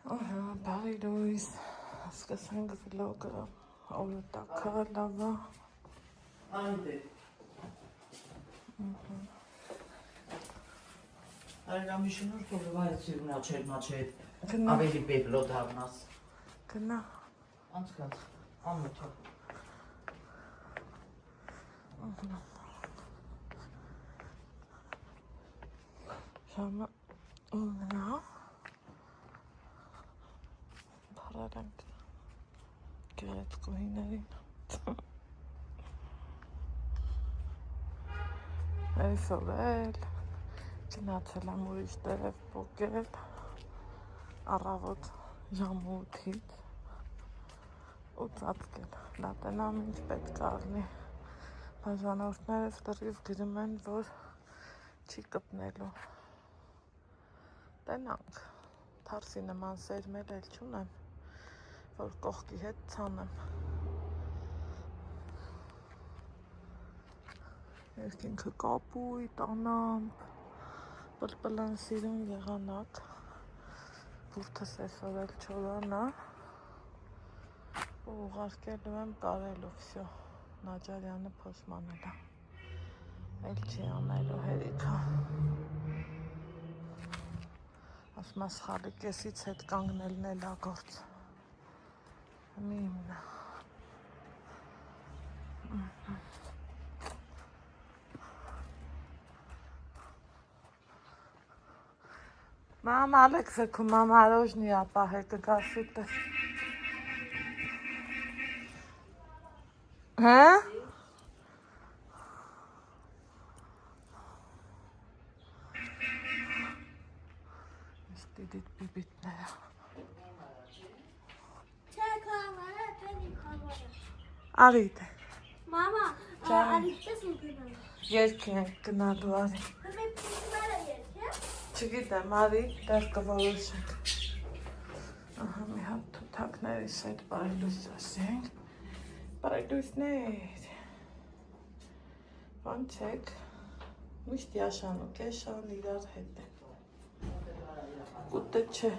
Բարի լույս, սկսենք վլոգը, օրը տաքա, լավա։ Անդ է։ Արգամի շնոր թողվայացի մաչետ, ավելի բեբլո դառնաս։ Գնա։ Անցկաց, ամոթա։ Ժամը ուննա։ Բարարանք գերեցկուհիներին։ Այսօր էլ գնացել եմ ուրիշ տերև պոկել առավոտ ժամը 8-ից ու ծածկել, լատենամ ինչ պետք առնի, բաժանորդներս լրիվ գրում են, որ չի կպնելու, տենանք, թարսի նման սերմել էլ չունեմ, որ կողքի հետ ցանեմ, երկինքը կապույտ, անամպ, պլպլան սիրուն եղանակ, բուրդս այսօր էլ չորանա, ու ուղարկելու եմ կարելու, վսյո, Նաջարյանը փոշմանել է, էլ չի անելու հերիքա, ասում է սխալի կեսից հետ կանգնելն էլ ա գործ, մի իմնա, Мама, Алексеку, мама мороженое пахает, кашута. А? Стыдит бибитная. Арите. Mama, Alişte sultanım. Yerken gnadı var. Չգիտեմ, արի, դեռ կորոշենք։ Ահա մի հատ թութակներիս հետ բարի լույս ասենք։ Բարի լույսներ։ Ոնց եք։ Միշտ Յաշան ու Կեշան իրար հետ են։ Ուտը չէ։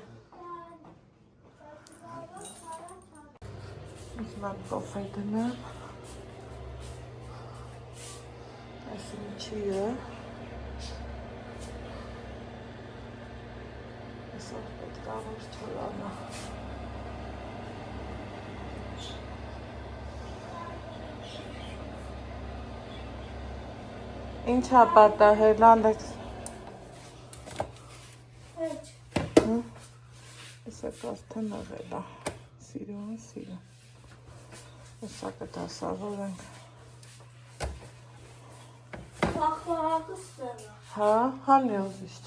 Ուսման կոֆե դնեմ։ Այս ինչի է։ Այսօր պետք է որ չորանա։ Ինչ ա պատահել, Ալեքս։ Էսա արդեն աղել ա, սիրուն։ Էսա կտասավորենք։ Հա, հանի ուզիշտ։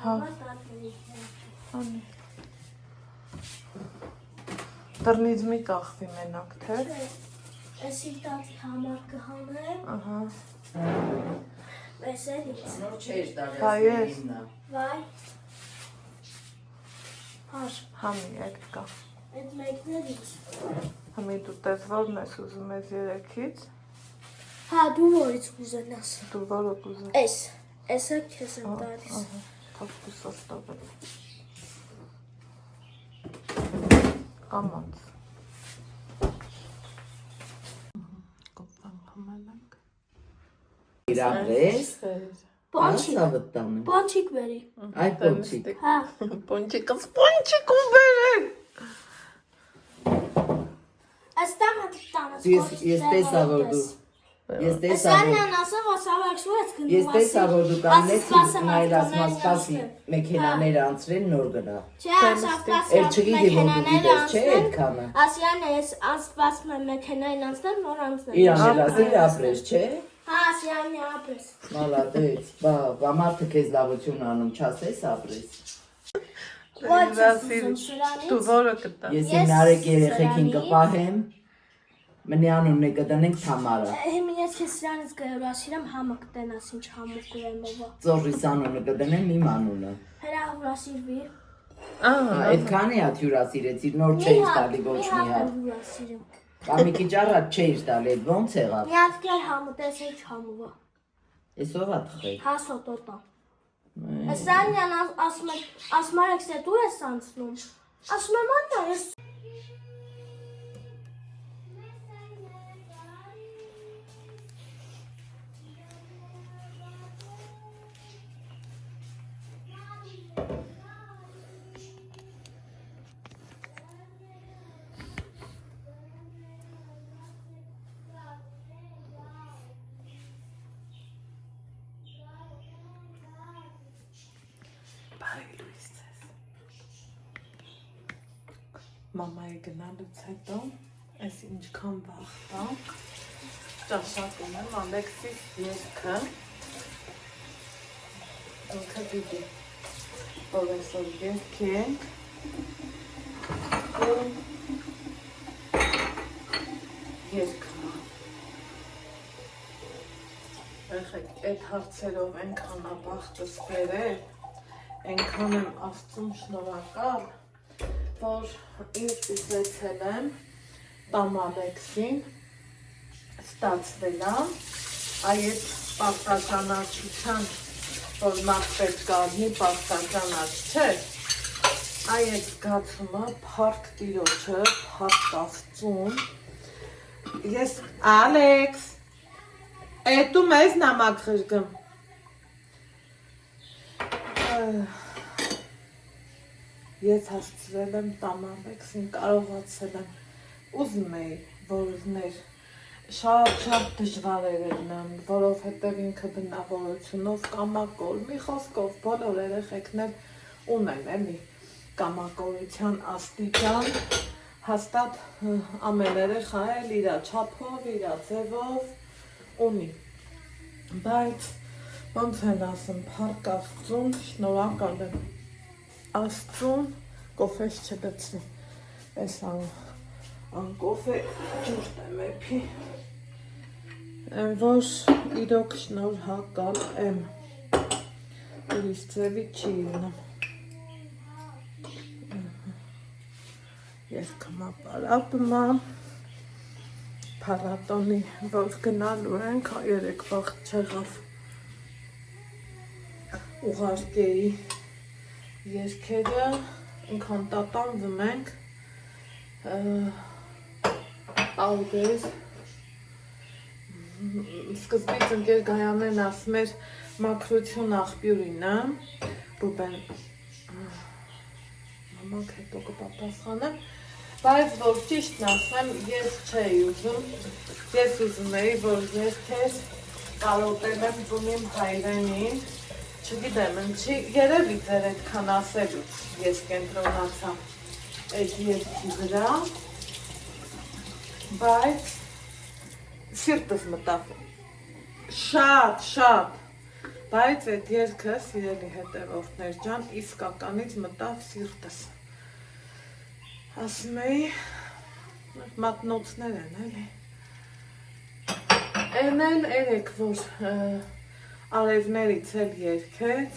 Հանի։ Դրնից մի կախվի մենակ, թե։ Էսի տատի համար կհանեմ։ Ահա։ Էսերից։ Նոր չեր տալի Վայ, ասինինա։ Վայ։ Հար։ Համի էլ կա։ Այդ մեկներից։ Համի դու տես որն ես ուզում ես երեքից։ Հա, դու որից կուզենաս։ Դու որը կուզես։ Էս։ Էսը քեզ եմ տալիս։ Ահա, թող դուսով տովել։ Կամանց։ Կոպան համալանք։ Իրաբրես։ Պոնչիկ։ Ասավտանը։ Պոնչիկ բերի։ Այ պոնչիկ։ Հա։ Պոնչիկս պոնչիկ ու բերեն։ Աստամ հատիտանս։ Ես տեսա որ դու Ես տեսա որ Սանյան ասա, որ սավարշուեց գնում Ես տեսա որ դու կանես նայր ասմաս սպասի մեքենաները անցրեն նոր գնա։ Չէ, ասապասի Էլ չգիտի որ դու գիտես, չէ՞ այդքանը։ Ասյան ես ասպասում եմ մեքենային անցնել, նոր անցնել։ Իրանել ասիր ապրես, չէ՞։ Հա, ասյանի ապրես։ Մալադեց, բա մարդը քեզ լավություն անում, չասես ապրես։ Ոչ ես ուզում շրանից։ Դու որը կտա։ Ես իմ նարեկ երեխեքին կպահեմ։ Մնի անունն է կդնենք Թամարա։ Հիմա ես քեզ սրանից գերասիրեմ համը կտենաս ինչ համուկ ուրեմովը։ Ծորրիս անունը կդնեմ իմ անունը։ Հրահուրասիրվի։ Ահա, Այդքան է հյուրասիրեցիր, նոր չէիր տալի ոչ մի հատ։ հուրասիրեմ։ Բա մի քիչ առաջ չէիր տալի, այդ ո՞նց եղավ։ Մի հատ կեր համը տեսել չհամուվը։ Էսով է թխել։ Հա սոտոտա։ Սրանյան ասում եք, դու ես անցնում։ Ասում եմ Աննա, ես Բարի լույս ձեզ։ Մամայի գնալուց հետո այս ինչքան վախտանք ճաշակում եմ Ալեքսիս երգը ինքը պիտի որ այսօր երգենք ու երգը եղեք այդ հարցերով ենքան աբախտս բերել Ենքան եմ Աստծուն շնորհակալ, որ ինձ ուզեցել եմ տամ Ալեքսին, ստացվել է, այդ պարտականացության, որ մարդ պետք է լինի պարտականաց չէ, այդ զգացումը փառք Տիրոջը, փառք Աստծուն, ես Ալեքս, դու մեզ նամակ ղրգում, Ես հասցրել եմ տամ Ալեքսին, կարողացել եմ, ուզում էի, որ ուզներ, շատ դժվար էր նրան, որովհետև ինքը բնավորությունով կամակոր, մի խոսքով բոլոր երեխեքներ ունեն էլի կամակորության աստիճան, հաստատ ամեն երեխա էլ իր չափով, իր ձևով ունի, բայց ոնց են ասում, փառք Աստծուն, շնորհակալ եմ Աստծուն, կոֆես չլցնի, այս անկոֆե ջուրտ եմ էփի, որ իրոք շնորհակալ եմ, ուրիշ ձևի չի լինում, երգմա պարապմա, փառատոնի, որ գնալու ենք, երեք վաղ չեղավ, ուղարկեի երգերը ինքան տատանվում ենք ալբեր սկզբից ընկեր Գայանեն ասում էր մաքրություն աղբյուրին Ռուբեն մամանք հետո կպատասխանեմ բայց որ ճիշտն ասեմ ես չէի ուզում ես ուզում էի որ երգեր կարոտել եմ ծունիմ հայրենին չգիտեմ, ինչի երևի ձեր այդքան ասելուց ես կենտրոնացա այդ երգի վրա, բայց սիրտս մտավ շատ, բայց այդ երգը սիրելի հետևորդներ ջան, իսկականից մտավ սիրտս, ասում էի, մատնոցներ են էլի, են էլ երեք, որ արևներից էլ երգեց,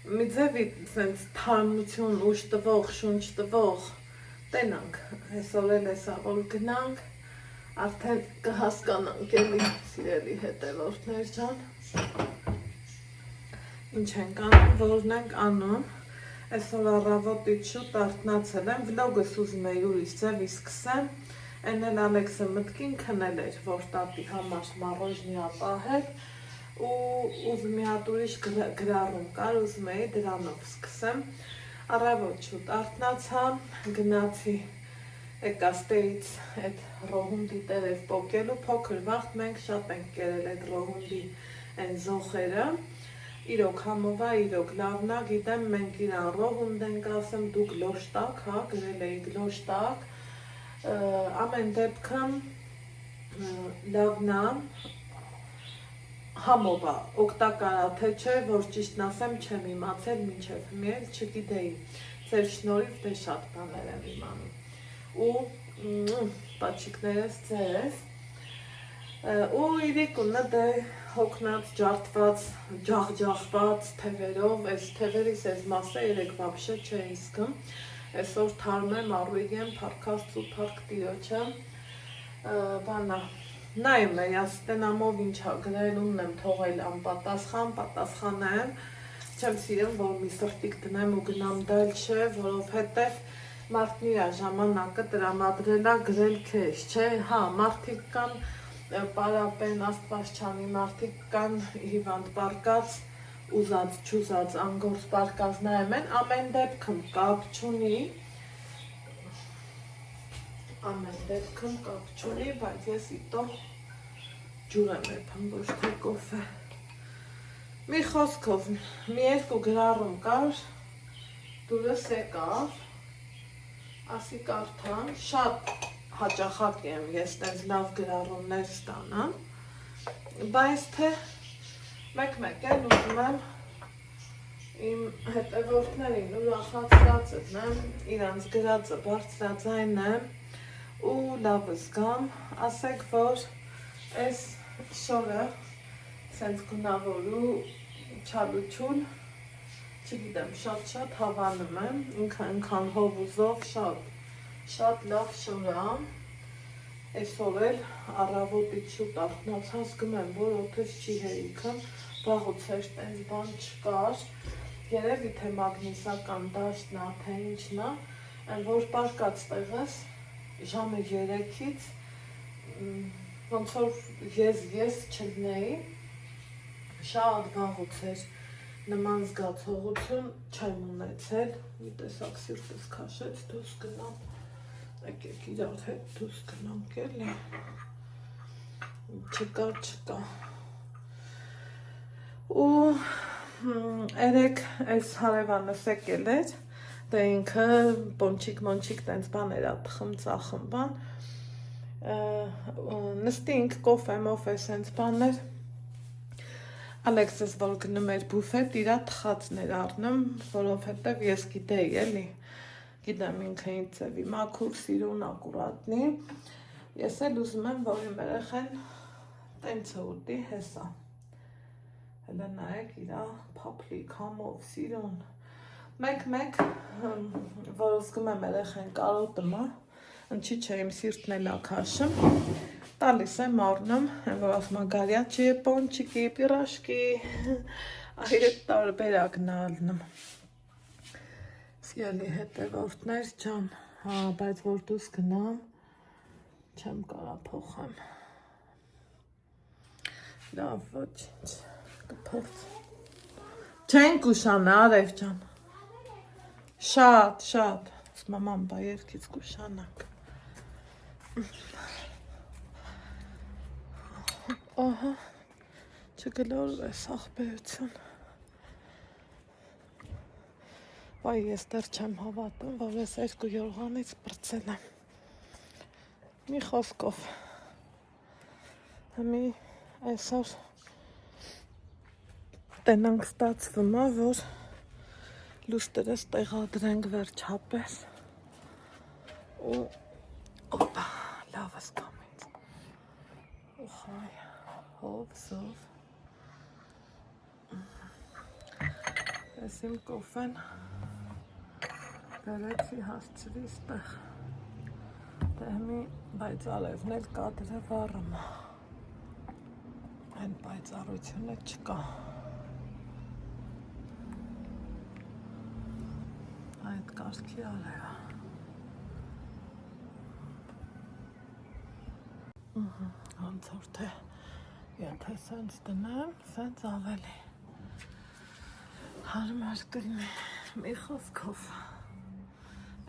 մի ձևի սենց թարմություն, ուշ տվող, շունչ տվող, տենանք, այսօր էլ էսա, որ գնանք, արդեն կհասկանանք էլի սիրելի հետևորդներ ջան, ինչ ենք անում, որն ենք անում, այսօր առավոտից շուտ արթնացել եմ, վլոգս ուզում էի ուրիշ ձևի սկսեմ, են էլ Ալեքսը մտքին քնել էր, որ տատի համար մառոժնի ապահել, ու ուզում մի հատ ուրիշ գրառում կար, ուզում էի դրանով սկսեմ, առավոտ շուտ արթնացա, գնացի էկաստեից այդ ռոհունդի տերև պոկելու, փոքր վաղտ մենք շատ ենք կերել այդ ռոհունդի են զոխերը, իրոք համովա, իրոք լավնա, գիտեմ մենք իրան ռոհունդ ենք ասում, դու գլոշտակ, հա, գրել էի գլոշտակ, ամեն դեպքն լավնա, համովա, օգտակարա թե չէ, որ ճիշտն ասեմ չեմ իմացել մինչև հիմա չգիտեի, ձեր շնորհիվ դե շատ բաներ եմ իմանում ու պաչիկներս ձեզ ու իրիկունը դե հոգնած, ջարդված, ջաղջաղված թևերով, այս թևերիս այս մասը երեք վաբշե չէի զգում, այսօր թարմեմ, առույգ եմ, փառքաստու փառք Տիրոջը, բանա նայում էի, աստենամով ինչա գրել ունեմ թողել անպատասխան, պատասխանեմ, չեմ սիրում, որ մի սրտիկ դնեմ ու գնամ դել չէ, որովհետև մարդն իր ժամանակը տրամադրելա գրել քեզ, չէ, հա, մարդիկ կան պարապեն, աստված չանի, մարդիկ կան հիվանդ պարկած, ուզած, չուզած, անգործ պարկած նայում են, ամեն դեպքում կապ չունի, բայց ես իտո ջուր եմ եփում, ոչ թե կոֆե։ Մի խոսքով, մի երկու գրառում կար, դուրս եկավ, ասի կարդամ, շատ հաճախակ եմ ես տենց լավ գրառումներ ստանամ, բայց թե մեկ-մեկ էլ ուզում եմ իմ հետևորդներին ուրախացրած եմ, իրանց գրածը բարձրաձայնեմ ու լավ զգամ, ասեք, որ այս շորը սենց գունավոր ու չալուչուն, չգիտեմ, շատ հավանում եմ, ինքը ընքան հովուզով շատ լավ շորա, այսօր էլ առավոտից շուտ արթնացա, զգում եմ, որ օդս չի հերիքը, վաղուց էր տենց բան չկար, երևի թե մագնիսական դաշտն է, թե ինչն է, որ պարկած տեղս ժամը 3-ից ոնց որ ես չլնեի, շատ վաղուց էր նման զգացողություն չեմ ունեցել, մի տեսակ սիրտս քաշեց, դուրս գնամ, եկեք իրար հետ դուրս գնանք էլի, չկա, ու երեք այս հարևանս եկել էր, դե ինքը պոնչիկ տենց բաներ ա թխում ծախում բան, նստինք կոֆե սենց բաներ, Ալեքսս որ գնում էր բուֆետ, իրա թխածներ առնում, որովհետև ես գիտեի էլի, գիտեմ ինքը ինձ ձևի մաքուր, սիրուն, ակուրատնի, ես էլ ուզում եմ, որ իմ երեխեն տենց ուտի հեսա, հելը նայեք իրա փափլիկ, համով, սիրուն, մեկ, որ զգում եմ երեխեն կարոտում է, ընչի չէ իմ սիրտն էլ ա քաշում, տալիս եմ առնում, որ ասում գարյաչի, պոնչիկի, պիրաշկի, այդ տարբերակն ալնում։ Սիրելի հետևորդներ ջան, բայց որ դուս գնամ, չեմ կարա փոխեմ։ Լավ, ոչինչ, կփորձ։ Չենք ուշանա, Արև ջան։ Շատ, մաման բա երկից կուշանանք։ Ահա, չգլորվես աղբերություն, վայ ես դեռ չեմ հավատում, որ ես 2 յորղանից պրծել եմ, մի խոսքով, մի այսօր տենանք ստացվում է, որ լուստերս տեղադրենք վերջապես, ու օպա, լավս կամ ինձ, ու խայ, հով, զով, ես իմ կոֆեն բերեցի հասցրի ստեղ, դեմի բայց արևն էլ կադրը վառում է, այն պայծառությունը չկա, այդ կարգի արևը, ոնց որ թե եթե սենց դնեմ, սենց ավելի հարմար կլինի, մի խոսքով,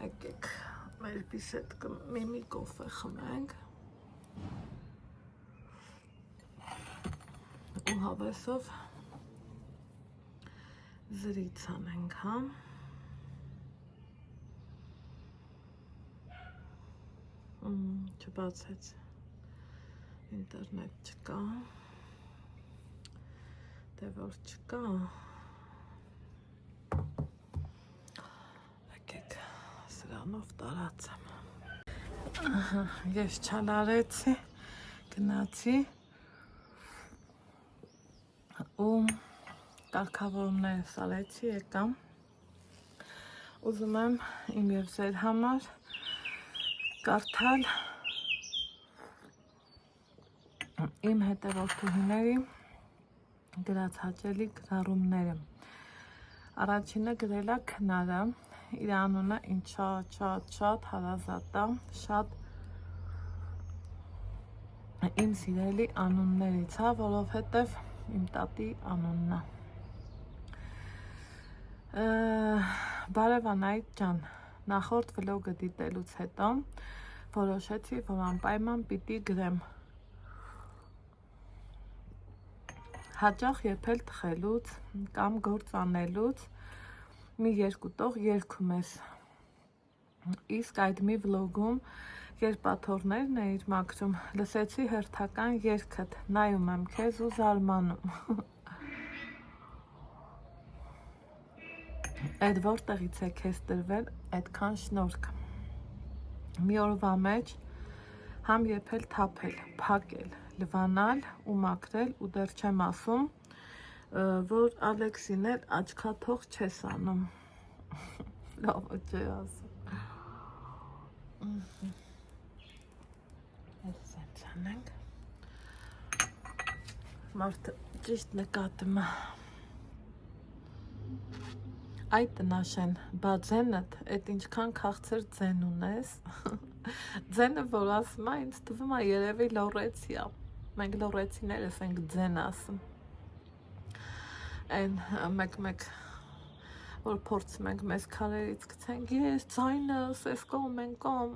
եկեք մեր բիսետ մի կոֆե խմենք ու հավեսով զրից անենք, հա, չբացեց, ինտերնետ չկա, դե որ չկա, եկեք սրանով տարածեմ, ես չալարեցի, գնացի ու կարգավորումներս արեցի, եկամ, ուզում եմ իմ և ձեր համար կարդալ իմ հետևորդուհիների գրած հաճելի գրառումները, Առաջինը գրել է Քնարը, իր անունը ինձ շատ հարազատ է, շատ իմ սիրելի անուններից է, որովհետև իմ տատի անունն է։ Բարև Անահիտ ջան, նախորդ վլոգը դիտելուց հետո որոշեցի, որ անպայման պիտի գրեմ։ Հաճախ երբել թխելուց կամ գործ անելուց մի երկու տող երգում ես։ Իսկ այդ մի վլոգում, երբ աթոռներն էիր մաքրում, լսեցի հերթական երգդ, նայում եմ քեզ ու զարմանում։ Այդ որտեղից է քեզ տրվել այդքան շնորհք։ Մի օրվա մեջ համ եփել թափել, փակել, լվանալ ու մաքրել ու դեռ չեմ ասում, որ Ալեքսին էլ աչքաթող չես անում։ Լավ չէ ասում։ Այդ սենց անենք։ Մարդը ճիշտ նկատում է։ Այ տնաշեն, բա ձենդ, էդ ինչքան քաղցր ձեն ունես։ Ձենը, որ ասում է, ինձ թվում է երևի լոռեցի է։ Մենք լոռեցիներս ենք ձեն ասում։ Այն մեկ որ փորձում ենք մեզ քարերից գցենք, ես ձայնս, էս կողմ են կողմ,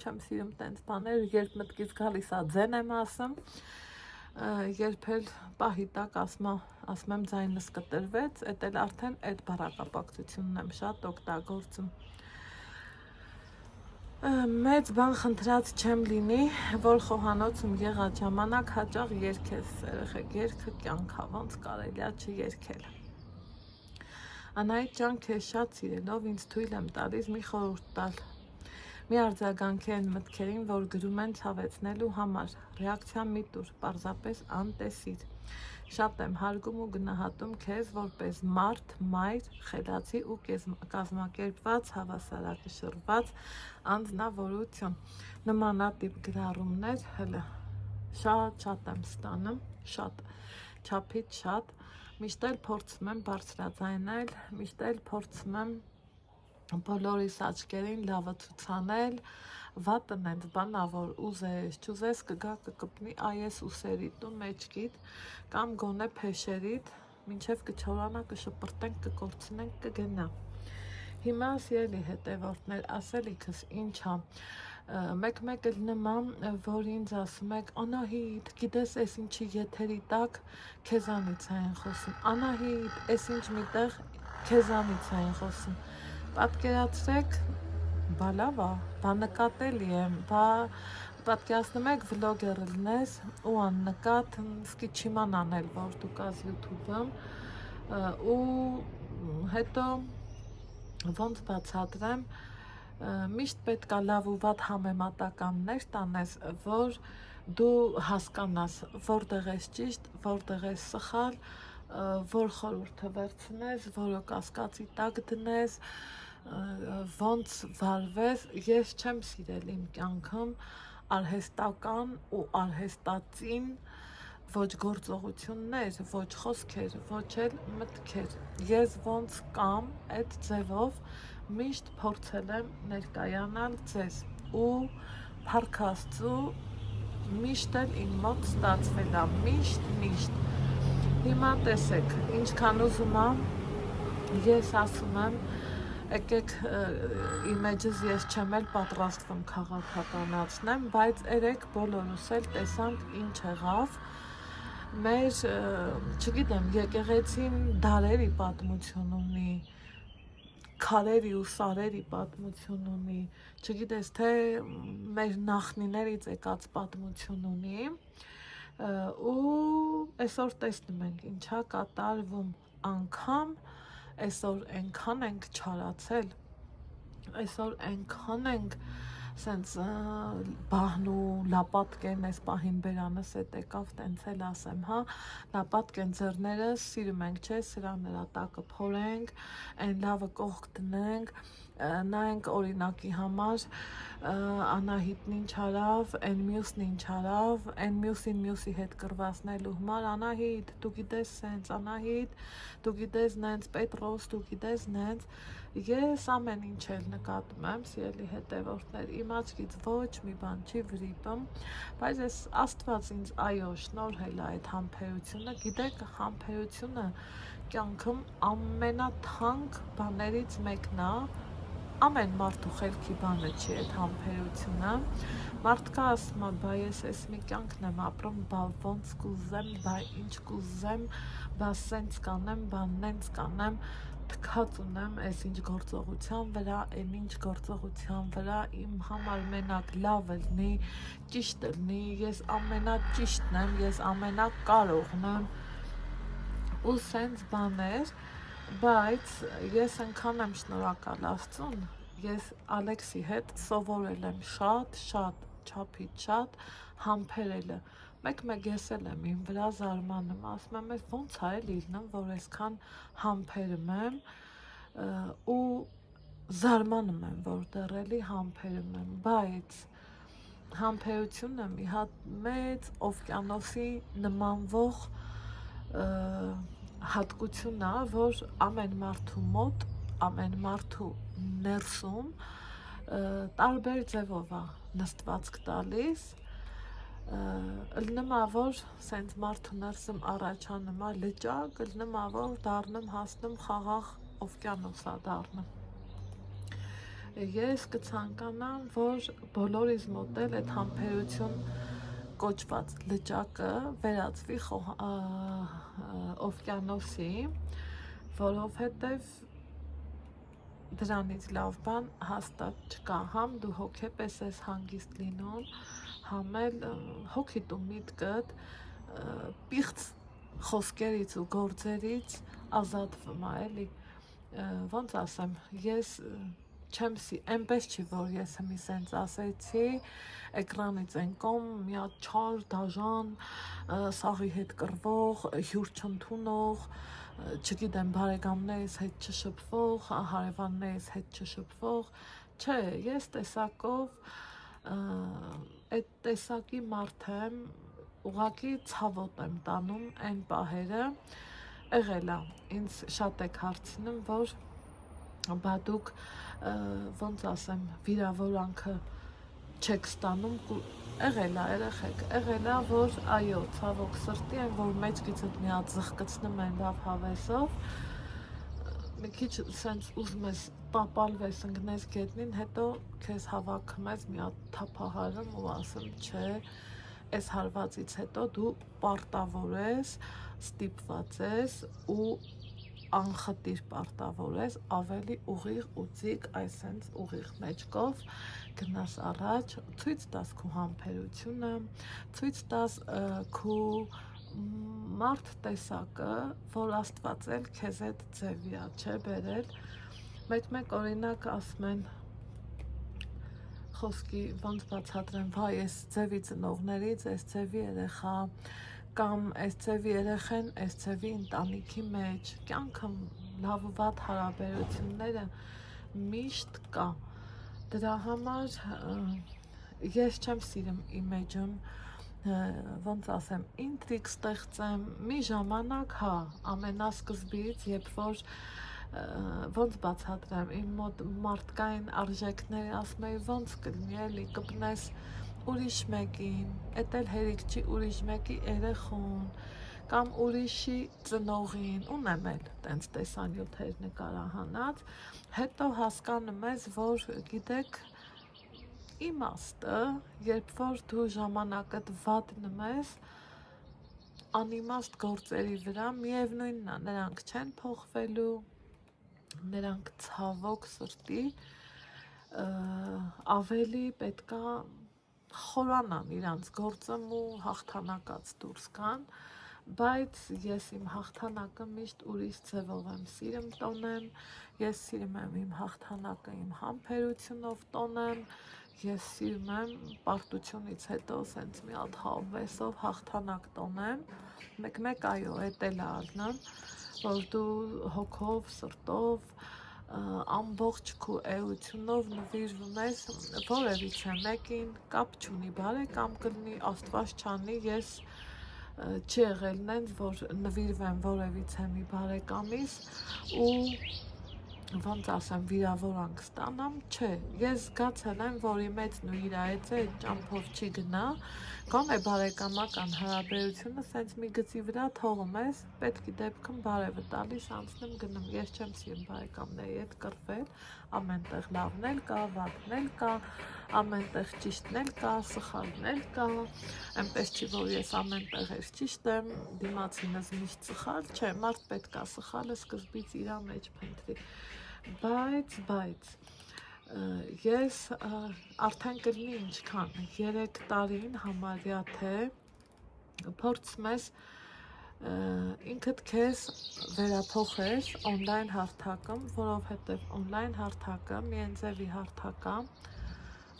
չեմ սիրում տենց բաներ, երբ մտքից գալիս է ձեն եմ ասում, երբ էլ պահի տակ ասում եմ ձայնս կտրվեց, էդ էլ արդեն այդ բառակապակցությունն եմ շատ օգտագործում։ Մեծ բան խնդրած չեմ լինի, որ խոհանոցում եղած ժամանակ հաճախ երգես, երեխեք, երգը կյանքա, ոնց կարելի է չերգել։ Անահիտ ջան, քեզ շատ սիրելով ինձ թույլ եմ տալիս մի խորհուրդ տալ։ Մի արձագանքի այն մտքերին, որ գրում են ցավեցնելու համար, ռեակցիա մի տուր, պարզապես անտեսիր։ Շատ եմ հարգում ու գնահատում քեզ որպես մարդ, մայր, խելացի ու կազմակերպված, հավասարակշռված անձնավորություն։ Նմանատիպ գրառումներ հələ շատ եմ ստանում, շատ, չափից շատ, միշտ էլ փորձում եմ բարձրաձայնել, միշտ էլ փորձում եմ բոլորիս աչքերին լավը ցուցանել, վատն այդ բանա, որ ուզես, չուզես կգա կկպնի այս ուսերիդ ու մեջքիդ կամ գոնե փեշերիդ, մինչև կչորանա, կշպրտենք, կկորցնենք, կգնա։ Հիմա սիրելի հետևորդներ, ասելիքս ինչ է, մեկ էլ նման, որ ինձ ասում եք, Անահիտ, գիտես էս ինչի եթերի տակ քեզանից են խոսում, Անահիտ, էս ինչ միտեղ քեզանից են խոսում։ Պատկերացրեք, բա լավ է, բա նկատելի եմ, բա պատկերացնում եք վլոգեր լնես ու աննկատ սկի չիման անել, որ դու կաս YouTube-ում ու հետո ոնց բացատրեմ, միշտ պետք է լավ ու վատ համեմատականներ տանես, որ դու հասկանաս, որտեղ ես ճիշտ, որտեղ ես սխալ, որ խորհուրդը վերցնես, որը կասկածի տակ դնես, ոնց վարվես։ Ես չեմ սիրել իմ կյանքում արհեստական ու արհեստածին ոչ գործողություններ, ոչ խոսքեր, ոչ էլ մտքեր։ Ես ոնց կամ այդ ձևով միշտ փորձել եմ ներկայանալ ձեզ ու փառք Աստծո միշտ էլ իմ մոտ ստացվել է, միշտ։ Հիմա տեսեք, ինչքան ուզում եմ, ես ասում եմ, եկեք իմեջս ես չեմ էլ պատրաստվում քաղաքականացնեմ, բայց երեք բոլորս էլ տեսանք ինչ եղավ, մեր, չգիտեմ, եկեղեցին դարերի պատմություն ունի, քարերի ու սարերի պատմություն ունի, չգիտես թե մեր նախնիներից եկած պատմություն ունի, ու այսօր տեսնում ենք ինչա կատարվում, անգամ այսօր այնքան ենք չարացել, այսօր այնքան ենք սենց բահն ու լապատկեն, այս պահին բերանս էտ եկավ, տենց էլ ասեմ, հա, լապատկեն ձեռները սիրում ենք, չէ, սրա նրա տակը փորենք, այն լավը կողք դնենք, նայենք օրինակի համար Անահիտն ինչ արավ, այն մյուսն ինչ արավ, այն մյուսի հետ կրվածնելու համար Անահիտ, դու գիտես սենց, Անահիտ, դու գիտես նենց, Պետրոս, դու գիտես նենց, ես ամեն ինչ էլ նկատում եմ, սիրելի հետևորդներ, իմ աչքից ոչ մի բան չի վրիպում, բայց ես Աստված ինձ այո շնորհել է այդ համբերությունը, գիտեք, համբերությունը կյանքում ամենաթանկ բաներից մեկն է, ամեն մարդու խելքի բանը չի այդ համբերությունը, մարդկա ասում է, բա ես ես մի կյանքն եմ ապրում, բա ոնց կուզեմ, բա ինչ կուզեմ, բա սենց կանեմ, բա նենց կանեմ, թքած ունեմ այս ինչ գործողության վրա, այն ինչ գործողության վրա, իմ համար մենակ լավ լինի, ճիշտ լինի, ես ամենաճիշտն եմ, ես ամենակարողն եմ, ու սենց բաներ, բայց ես այնքան եմ շնորհակալ Աստծուն, ես Ալեքսի հետ սովորել եմ շատ չափից շատ համբերելը, մեկ ես էլ եմ իմ վրա զարմանում, ասում եմ ես ոնց է էլի լինում, որ այսքան համբերում եմ ու զարմանում եմ, որ դեռ էլի համբերում եմ, բայց համբերությունը մի հատ մեծ օվկիանոսի նմանվող հատկություն է, որ ամեն մարդու մոտ, ամեն մարդու ներսում տարբեր ձևով է նստվածք տալիս, լնում է, որ սենց մարդու ներսում առաջանում է լճակ, լնում է, որ դառնում հասնում խաղաղ օվկիանոս է դառնում։ Ես կցանկանամ, որ բոլորիս մոտ էլ այդ համբերություն կոչված լճակը վերածվի օվկիանոսի, որովհետև դրանից լավ բան հաստատ չկա, համ դու հոգեպես ես հանգիստ լինում, համ էլ հոգիդ ու միտքդ պիղծ խոսքերից ու գործերից ազատվում է, էլի, ոնց ասեմ, ես այնպես չի, որ ես մի սենց ասեցի, էկրանից են կոմ, մի հատ չար, դաժան, սաղի հետ կռվող, հյուր չընդունող, չգիտեմ, բարեկամներիս հետ չշփվող, հարևաններիս հետ չշփվող, չէ, ես տեսակով այդ տեսակի մարդ եմ, ուղղակի ցավոտ եմ տանում այն պահերը, եղել է, ինձ շատ եք հարցնում, որ բա դուք ոնց ասեմ, վիրավորանքը չեք ստանում, եղել է, երեխեք, եղել է, որ այո, ցավոք սրտի են, որ մեջքիցդ մի հատ զղկցնում են լավ հավեսով, մի քիչ սենց ուզում ես տապալվես, ընկնես գետնին, հետո քեզ հավաքում ես մի հատ թափահարում ու ասում, չէ, այս հարվածից հետո դու պարտավոր ես, ստիպված ես ու անխտիր պարտավոր ես ավելի ուղիղ ու ձիգ այսենց ուղիղ մեջքով գնաս առաջ, ցույց տաս քո համբերությունը, ցույց տաս քո մարդ տեսակը, որ Աստված էլ քեզ այդ ձևի է, չէ, բերել, մեկ օրինակ ասում են խոսքի ոնց բացատրեմ, վայ, այս ձևի ծնողներից, այս ձևի երեխա, կամ այս ձևի երեխեն, այս ձևի ընտանիքի մեջ, կյանքը լավ ու վատ հարաբերությունները միշտ կա, դրա համար ես չեմ սիրում իմեջում, ոնց ասեմ, ինտրիգ ստեղծեմ, մի ժամանակ, հա, ամենասկզբից, երբ որ ոնց բացատրեմ, իմ մոտ մարդկային արժեքները ասում էի, ոնց կլինի, էլի, կպնես ուրիշ մեկին, էդ էլ հերիք չի ուրիշ մեկի երեխուն, կամ ուրիշի ծնողին, ունեմ էլ տենց տեսանյութեր նկարահանած, հետո հասկանում ես, որ գիտեք, իմաստը, երբ որ դու ժամանակդ վատնում ես, անիմաստ գործերի վրա, միևնույնն է, նրանք չեն փոխվելու, նրանք ցավոք սրտի ավելի պետքա խորանան իրանց գործում ու հաղթանակած դուրս գան, բայց ես իմ հաղթանակը միշտ ուրիշ ձևով եմ սիրում տոնեմ, ես սիրում եմ իմ հաղթանակը իմ համբերությունով տոնեմ, ես սիրում եմ պարտությունից հետո սենց մի հատ հավեսով հաղթանակ տոնեմ, մեկ այո, էդ էլ է ալնեմ, որ դու հոգով, սրտով, ամբողջ քո էությունով նվիրվում ես որևիցե մեկին, կապ չունի բարեկամ կլինի, Աստված չանի, ես չի եղել նենց, որ նվիրվեմ որևիցե մի բարեկամիս ու ոնց ասեմ, վիրավորանք ստանամ, չէ, ես զգացել եմ, որ իմ հետն ու իր հետ այդ ճամփով չի գնա, գոնե բարեկամական հարաբերությունը սենց մի գծի վրա թողում ես, պետքի դեպքում բարևը տալիս անցնում գնում, ես չեմ սիրում բարեկամների հետ կռվել, ամենտեղ լավն էլ կա, վատն էլ կա, ամենտեղ ճիշտն էլ կա, սխալն էլ կա, այնպես չի, որ ես ամենտեղ ես ճիշտ եմ, դիմացինս միշտ սխալ, չէ, մարդ պետք է սխալը սկզբից իր մեջ փնտրի, բայց ես արդեն կլինի ինչքան 3 տարին համարյա թե փորձում ես ինքդ քեզ վերափոխես օնլայն հարթակում, որովհետև օնլայն հարթակը միենձևի հարթակ է,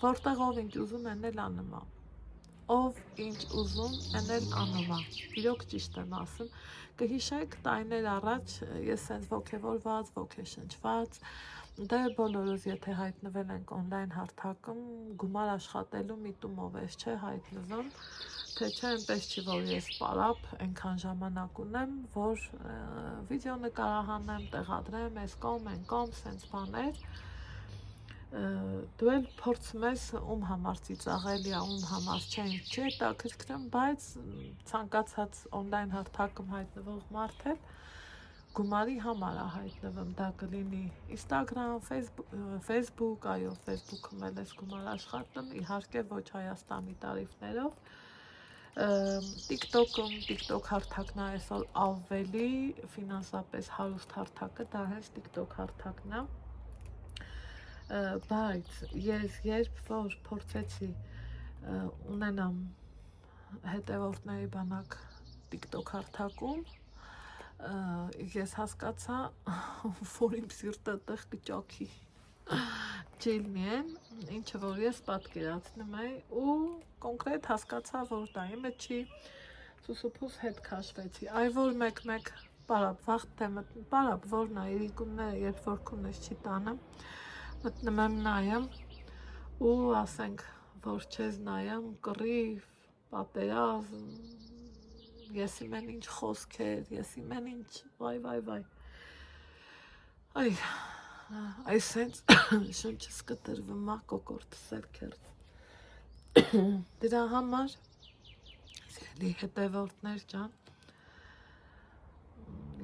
որտեղ ով ինչ ուզում են էլ անում է, ով ինչ ուզում են էլ անում է, իրոք ճիշտ եմ ասում, կհիշեք տարիներ առաջ ես սենց ոգևորված, ոգեշնչված, դե բոլորս եթե հայտնվել ենք օնլայն հարթակում, գումար աշխատելու միտումով ես չէ հայտնվում, թե չէ այնպես չի, որ ես պարապ այնքան ժամանակ ունեմ, որ վիդեո նկարահանեմ, տեղադրեմ, այս կողմ, այն կողմ, սենց բաներ, դու էլ փորձում ես ում համար ծիծաղելի է, ում համար չէ, ինչ չի հետաքրքրում, բայց ցանկացած օնլայն հարթակում հայտնվող մարդ էլ գումարի համար է հայտնվում, դա կլինի Instagram, Facebook, այո, Facebook-ում էլ ես գումար աշխատում, իհարկե ոչ Հայաստանի տարիֆներով, TikTok-ում, TikTok հարթակն է այսօր ավելի ֆինանսապես հարուստ հարթակը, դա հենց TikTok հարթակն է, բայց ես երբ որ փորձեցի ունենամ հետևորդների բանակ TikTok հարթակում, ես հասկացա, որ իմ սիրտը տեղ կճոքի չի լինեն, ինչը որ ես պատկերացնում էի ու կոնկրետ հասկացա, որ դա իմը չի, սուսուփուս հետ քաշվեցի, այ որ մեկ-մեկ պարապ, վաղ թե մտնում, պարապ, որն է իրիկունները, երբ որ քունս չի տանում, մտնում եմ նայեմ ու ասենք, որ չես նայեմ, կռիվ, պատերազմ, ես իմ են ինչ խոսքեր, ես իմ են ինչ, վայ, այս հենց շնչս կտրվում է, կոկորդս էլ կերտ, դրա համար, սիրելի հետևորդներ ջան,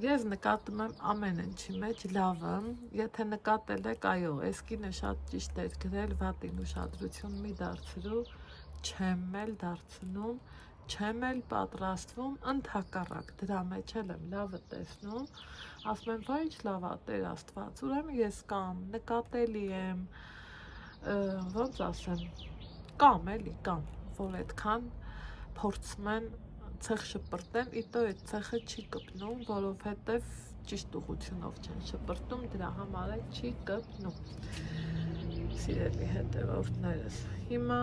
ես նկատում եմ ամեն ինչի մեջ լավը, եթե նկատել եք, այո, այս կինը շատ ճիշտ էր գրել, վատին ուշադրություն մի դարձրու, չեմ էլ դարձնում, չեմ էլ պատրաստվում, ընդհակառակ, դրա մեջ էլ եմ լավը տեսնում, ասում եմ, վայ ինչ լավ է, Տեր Աստված, ուրեմն ես կամ, նկատելի եմ, ոնց ասեմ, կամ, որ այդքան փորձում են ցեխ շպրտեն, իտո այդ ցեխը չի կպնում, որովհետև ճիշտ ուղղությունով չեն շպրտում, դրա համար էլ չի կպնում, սիրելի հետևորդներս, հիմա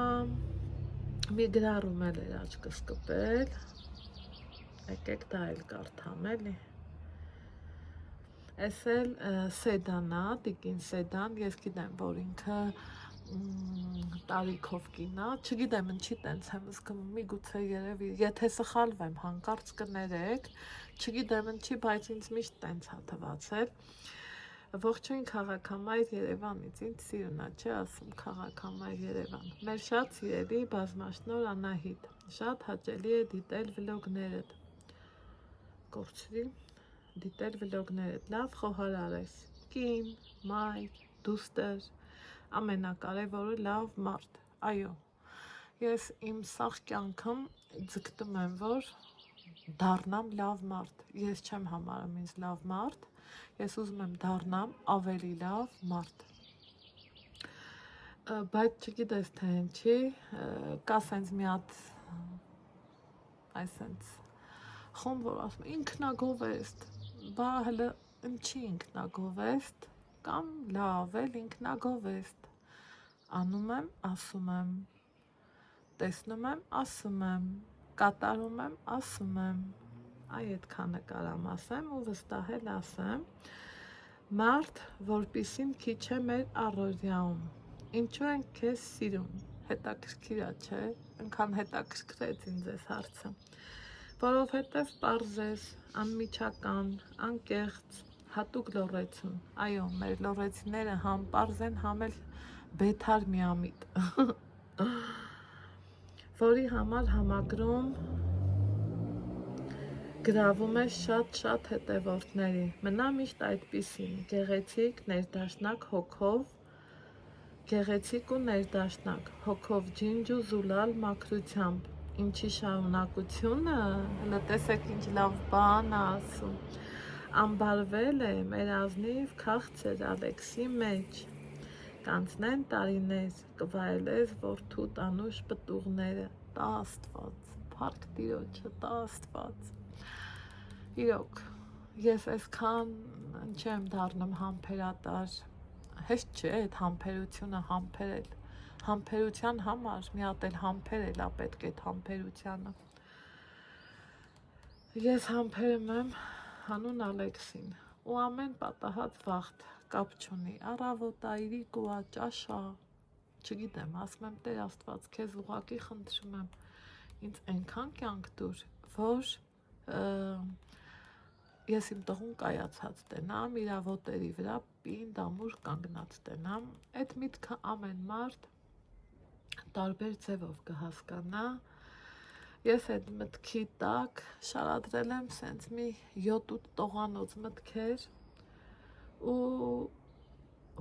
մի գրառում էլ էր աչքս կպել, եկեք դա էլ կարդամ էլի, այս էլ Սեդան է, տիկին Սեդան, ես գիտեմ, որ ինքը տարիքով կինա, չգիտեմ ինչի տենց եմ զգում, միգուցե երևի, եթե սխալվեմ հանկարծ կներեք, չգիտեմ ինչի, բայց ինձ միշտ տենց է թվացել, ողջույն քաղաքամայր Երևանից, ինձ սիրունա չի ասում քաղաքամայր Երևան, մեր շատ սիրելի բազմաշնոր Անահիտ, շատ հաճելի է դիտել վլոգներդ, կորցրի, դիտել վլոգներդ, լավ խոհարար ես, կին, մայր, դուստր, ամենակարևորը լավ մարդ, այո, ես իմ սաղ կյանքում ձգտում եմ, որ դառնամ լավ մարդ, ես չեմ համարում ինձ լավ մարդ, ես ուզում եմ դառնամ ավելի լավ մարդ, բայց չգիտես թե ինչի, կա սենց մի հատ, այսենց, խոմ որ ասում, ինքնագովեստ, բա հլը ինչի ինքնագովեստ, կամ լավ էլ ինքնագովեստ, անում եմ, ասում եմ, տեսնում եմ, ասում եմ, կատարում եմ, ասում եմ, այ այդքանը կարամ ասեմ ու վստահել ասեմ, Մարդ, որպիսին քիչ է մեր առօրյաում։ Ինչու են քեզ սիրում։ Հետաքրքիր է, չէ՞։ Այնքան հետաքրքրեց ինձ այս հարցը։ Որովհետև պարզ ես, անմիջական, անկեղծ, հատուկ լոռեցուն։ Այո, մեր լոռեցիները համ պարզ են, համ էլ բեթար միամիտ։ Որի համար համակրում գրավում է շատ հետևորդների։ Մնա միշտ այդպիսին, գեղեցիկ, ներդաշնակ հոգով, գեղեցիկ ու ներդաշնակ, հոգով ջինջ ու զուլալ մաքրությամբ։ Ինչի շարունակությունը, հլը տեսեք ինչ լավ բան ասում, ամբարվել է մեր ազնիվ քաղցր Ալեքսի մեջ, կանցնեն տարիներ, կվայելես որդուտ անուշ պտուղները, տա Աստված, փառք Տիրոջը, տա Աստված։ Իրոք, ես այսքան չեմ դառնում համբերատար, հեշտ չէ այդ համբերությունը համբերել, համբերության համար մի հատ էլ համբերել է պետք այդ համբերությանը։ Ես համբերում եմ հանուն Ալեքսին ու ամեն պատահած վաղտ կապ չունի, առավոտա, իրիկուա, ճաշա, չգիտեմ, ասում եմ Տեր Աստված, քեզ ուղղակի խնդրում եմ, ինձ այնքան կյանք տուր, որ ես իմ տղուն կայացած տենամ, իր ոտերի վրա պինդ ամուր կանգնած տենամ, այդ միտքը ամեն մարդ տարբեր ձևով կհասկանա, ես այդ մտքի տակ շարադրել եմ սենց մի 7-8 տողանոց մտքեր ու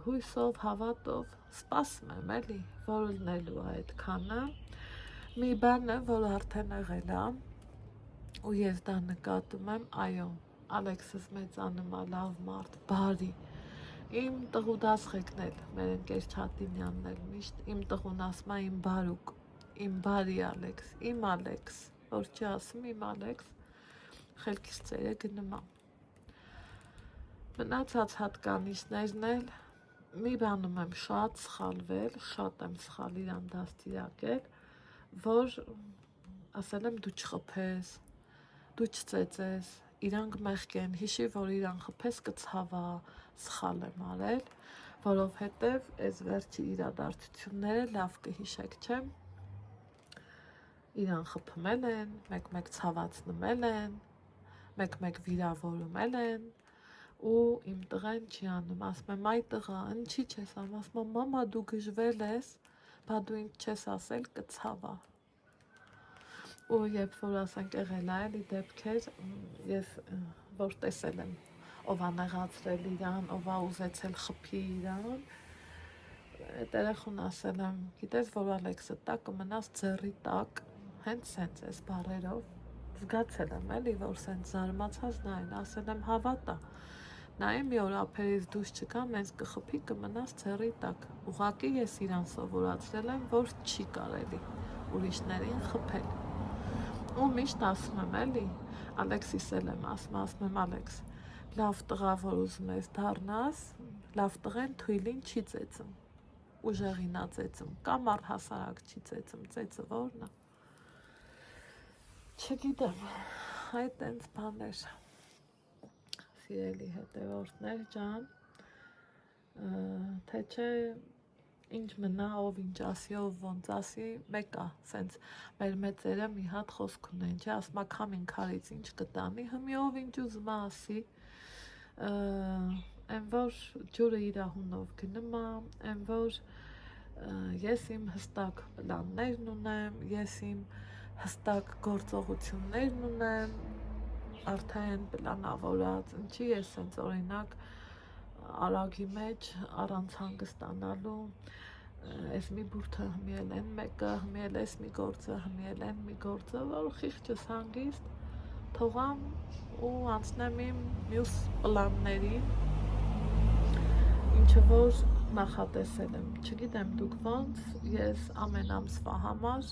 հույսով, հավատով սպասում եմ էլի, որ լնելու է այդ քանը, մի բանը, որ արդեն եղել է ու ես դա նկատում եմ, այո, Ալեքսս մեծանում է լավ մարդ, բարի, իմ տղու դասղեկն էլ, մեր ընկեր Չատինյանն էլ միշտ, իմ տղուն ասում է իմ բարուկ, իմ բարի Ալեքս, իմ Ալեքս, որ չի ասում իմ Ալեքս, խելքից ծերը գնում է։ Մնացած հատկանիշներն էլ, մի բանում եմ շատ սխալվել, շատ եմ սխալ իրան դաստիարակել, որ ասել եմ դու չխփես, դու չծեծես, իրանք մեղք են, հիշի, որ իրան խփես կցավա, սխալ եմ արել, որովհետև այս վերջի իրադարձությունները լավ կհիշեք, չէ՞։ Իրան խփմել են, մեկ-մեկ ցավացնմել են, մեկ-մեկ վիրավորումել են ու իմ տղան չի անում, ասում եմ այ տղա, ինչի չես անում, ասում եմ մամա դու գժվել ես, բա դու ինձ չես ասել կցավա։ Ու երբ որ ասենք եղել է էլի դեպքեր, ես որ տեսել եմ, ով ա նեղացրել իրան, ով ա ուզեցել խփի իրան, այդ երեխուն ասել եմ, գիտես որ Ալեքսը տա կմնաս ձեռի տակ, հենց սենց այս բառերով, զգացել եմ էլի, որ սենց զարմացած նային, ասել եմ հավատա, նայեմ մի օր ափերից դուրս չկամ, հենց կխփի կմնաս ձեռի տակ, ուղղակի ես իրան սովորացրել եմ, որ չի կարելի ուրիշներին խփել։ Ու միշտ ասում եմ էլի, Ալեքսիս էլ եմ ասում եմ Ալեքս, լավ տղա որ ուզում ես դառնաս, լավ տղեն թույլին չի ծեծում, ուժեղին ա ծեծում, կամ առհասարակ չի ծեծում, ծեծը որն է։ Չգիտեմ, այդ տենց բաներ, սիրելի հետևորդներ ջան, թե չէ ինչ մնա, ով ինչ ասի, ով ոնց ասի, մեկ է, սենց մեր մեծերը մի հատ խոսք ունեն, չէ, ասում է քամին քարից ինչ կտանի, հմի ով ինչ ուզում է ասի, այն որ ջուրը իր հունով գնում է, այն որ ես իմ հստակ պլաններն ունեմ, ես իմ հստակ գործողություններն ունեմ, արդեն պլանավորած, ինչի ես սենց օրինակ արագի մեջ առանց հանգստանալու այս մի բուրդը հմիել են մեկը, հմիել ես մի գործը, հմիել են մի գործը, որ խիղճս հանգիստ թողամ ու անցնեմ իմ մյուս պլանների, ինչը որ նախատեսել եմ, չգիտեմ դուք ոնց, ես ամեն ամսվա համար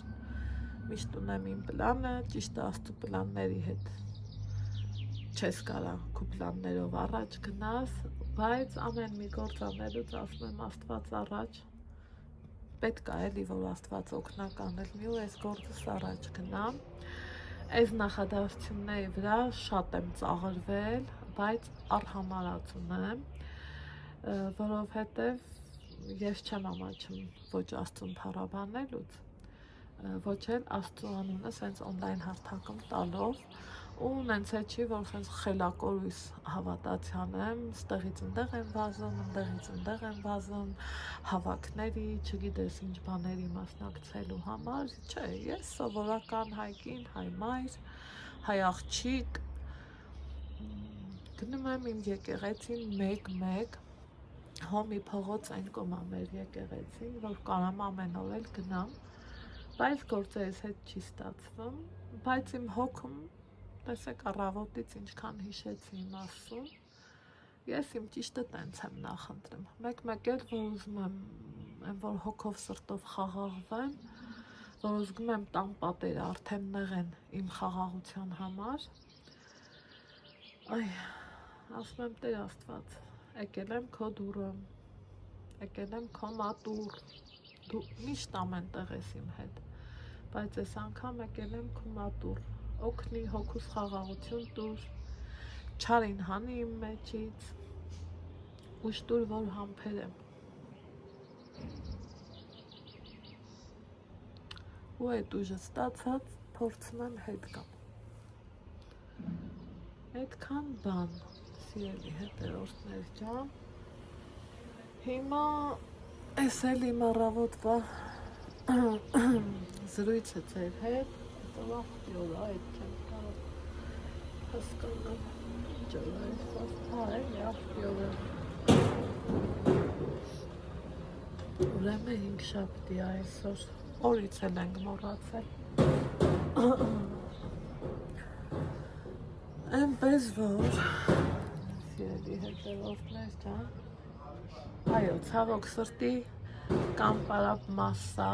միշտ ունեմ իմ պլանը, ճիշտ Աստծո պլանների հետ չես կարա քո պլաններով առաջ գնաս, բայց ամեն մի գործ անելուց ասում եմ Աստված առաջ, պետք է էլի որ Աստված օգնական ելնի ու այս գործս առաջ գնամ, այս նախադասությունների վրա շատ եմ ծաղրվել, բայց արհամարած ունեմ, որովհետև ես չեմ ամաչում ոչ Աստծուն փառաբանելուց, ոչ էլ Աստծու անունը սենց օնլայն հարթակում տալով ու նենց է չի, որ սենց խելակորույս հավատացյան եմ, ստեղից ընդեղ եմ վազում, ընդեղից ընդեղ եմ վազում, հավաքների, չգիտես ինչ բաների մասնակցելու համար, չէ, ես սովորական հայկին, հայ մայր, հայ աղջիկ, գնում եմ իմ եկեղեցին մեկ, հո մի փողոց այն կոմա մեր եկեղեցին, որ կարամ ամեն օր էլ գնամ, բայց գործերս հետ չի ստացվում, բայց իմ հոգում, տեսեք առավոտից ինչքան հիշեցի իմ Աստծուն, ես իմ ճիշտը տենց եմ նախընտրում, մեկ էլ, որ ուզում եմ, որ հոգով սրտով խաղաղվեմ, որ ուզում եմ տան պատերը արդեն նեղեն իմ խաղաղության համար, ասում եմ Տեր Աստված, եկել եմ քո դուռը, եկել եմ քո մատուռ, դու միշտ ամեն տեղ ես իմ հետ, բայց այս անգամ եկել եմ քո մատուռ, օգնի հոգուս խաղաղություն տուր, չարին հանի իմ մեջից, ուշ տուր, որ համբերեմ, ու այդ ուժը ստացած փորձում եմ հետ կամ, այդքան բան, սիրելի հետևորդներ ջան, հիմա ես էլ իմ առավոտվա զրույցը ձեր հետ, հետո աղբյորա այդ չեմ կարող հասկանալ, ինչ օր այսօր, էլի աղբյորը, ուրեմն 5 շաբթի այսօր, օրից էլ ենք մոռացել, այնպես որ, սիրելի հետևորդներ ջան, այո, ցավոք սրտի կամ պարապ մասսա,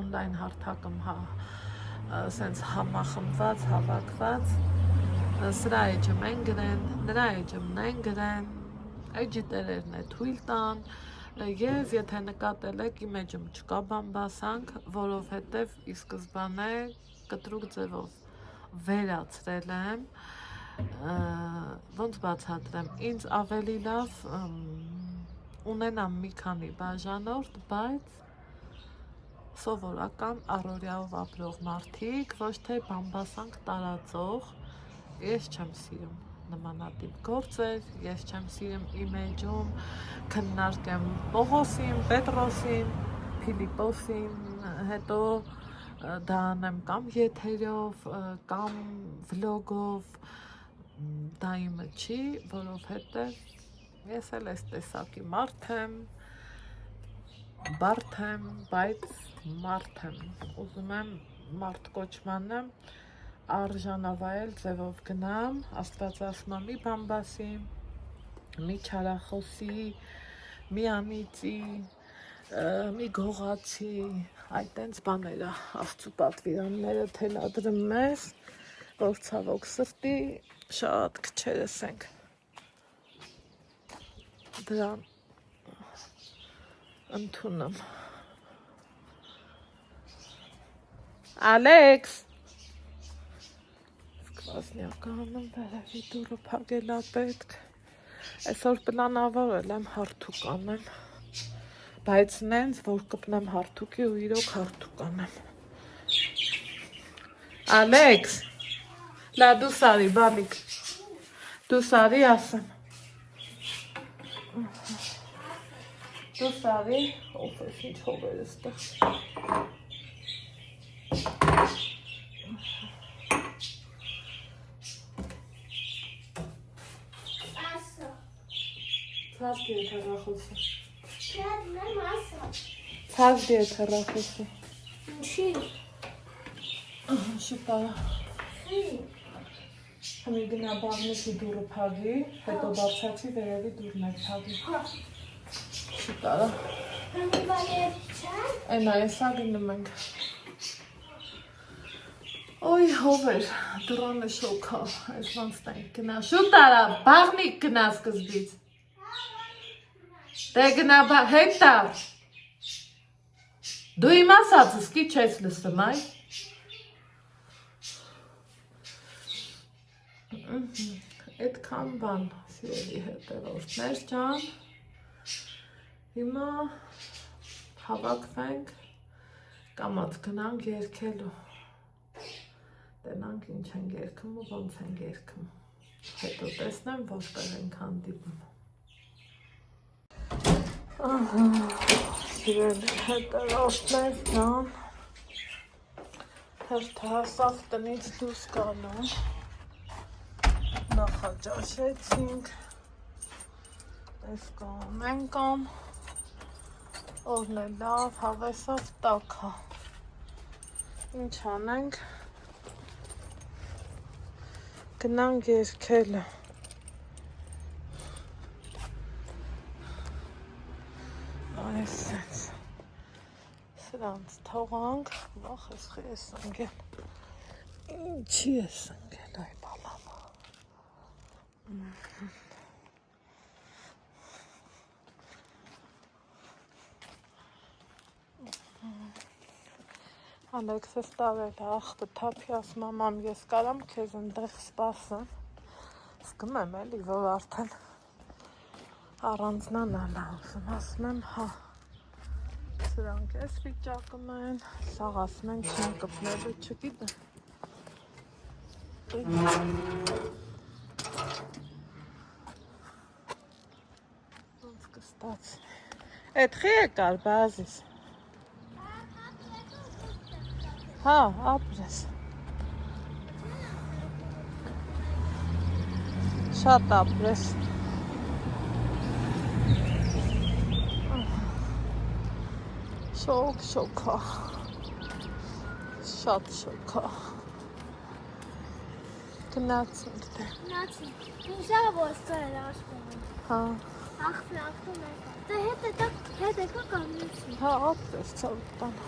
օնլայն հարթակում սենց համախմբված, հավաքված, սրա էջում են գրեն, նրա էջում են գրեն, էջի տերերն է թույլ տան, և եթե նկատել եք իմ էջում չկա բամբասանք, որովհետև ի սկզբանե կտրուկ ձևով վերացրել եմ, ոնց բացատրեմ, ինձ ավելի լավ ունենամ մի քանի բաժանորդ, բայց սովորական առօրյայով ապրող մարդիկ, ոչ թե բամբասանք տարածող, ես չեմ սիրում նմանատիպ գործեր, ես չեմ սիրում իմ էջում քննարկեմ Պողոսին, Պետրոսին, Փիլիպոսին, հետո դա անեմ կամ եթերով, կամ վլոգով, դա իմը չի, որովհետև ես էլ այս տեսակի մարդ եմ, բարդ եմ, բայց մարդ եմ, ուզում եմ մարդ կոչմանը արժանավայել ձևով գնամ, Աստված ասում է մի բամբասի, մի չարախոսի, մի անիծի, մի գողացի, այդ տենց բաները Աստծու պատվիրանները թելադրում մեզ, որ ցավոք սրտի շատ քչերս ենք դրան ընդունում։ Ալեքս, սկվազնյականում վերևի դուրը փակելա պետք, այսօր պլանավորել եմ հարթուկ անեմ, բայց նենց, որ կպնեմ հարթուկի ու իրոք հարթուկ անեմ։ Ալեքս, լա դու սարի, բալիկ, դու սարի ասեմ։ Դու սարի, ով ես ինչ հով էր ստեղ։ Ցածկի է թերախոսը։ Ցածկի է թերախոսը։ Ինչի։ Շուտա։ Հմի գնա բաղնիքի դուրը փագի, հետո բարձացի վերևի դուրն է փագի։ Շուտա։ Այնա եսա գնում ենք։ Ոյ հով էր, դրանը շոքա, այս ոնց տենք գնա։ Շուտարա, բաղնիկ գնա սկզբից։ Դե գնա հետ տա։ Դու իմ ասածս კი չես լսում, այ։ Այդքան բան, սիրելի հետևորդներ ջան, Հիմա հավաքվենք, կամաց գնանք երգելու, տենանք ինչ են երգում ու ոնց են երգում, հետո տեսնեմ որտեղ ենք հանդիպում։ Ահա, սիրելի հետևորդներ ջան, հերթը հասավ տնից դուրս գալու, նախաճաշեցինք, տեսկամ ենք օրն է լավ, հավեսով տաք է, ինչ անենք, գնանք երգելը, այսենց, սրանց թողանք, վախ ես խի ես ընգել, ինչի ես ընգել այ բալամ, Ալեքսես տարել է աղբը թափի ասում մամ ես կարամ քեզ ընդեղ սպասեմ, զգում եմ էլի որ արդեն առանձնանալ է ուզում, ասում եմ հա, սրանք ես վիճակում են, սաղ ասում են չեն կպնելու չգիտեմ, ոնց կստացնի, էդ խի եկար բազիս, հա, ապրես, շատ ապրես, շոք շոքա, շատ շոքա, գնացինք դե, Ինձա որ ստել ասում եմ։ հա, Ախտում եկա։ Դե հետ եկա կանեցի։ հա, ապրես ծավուկ տան,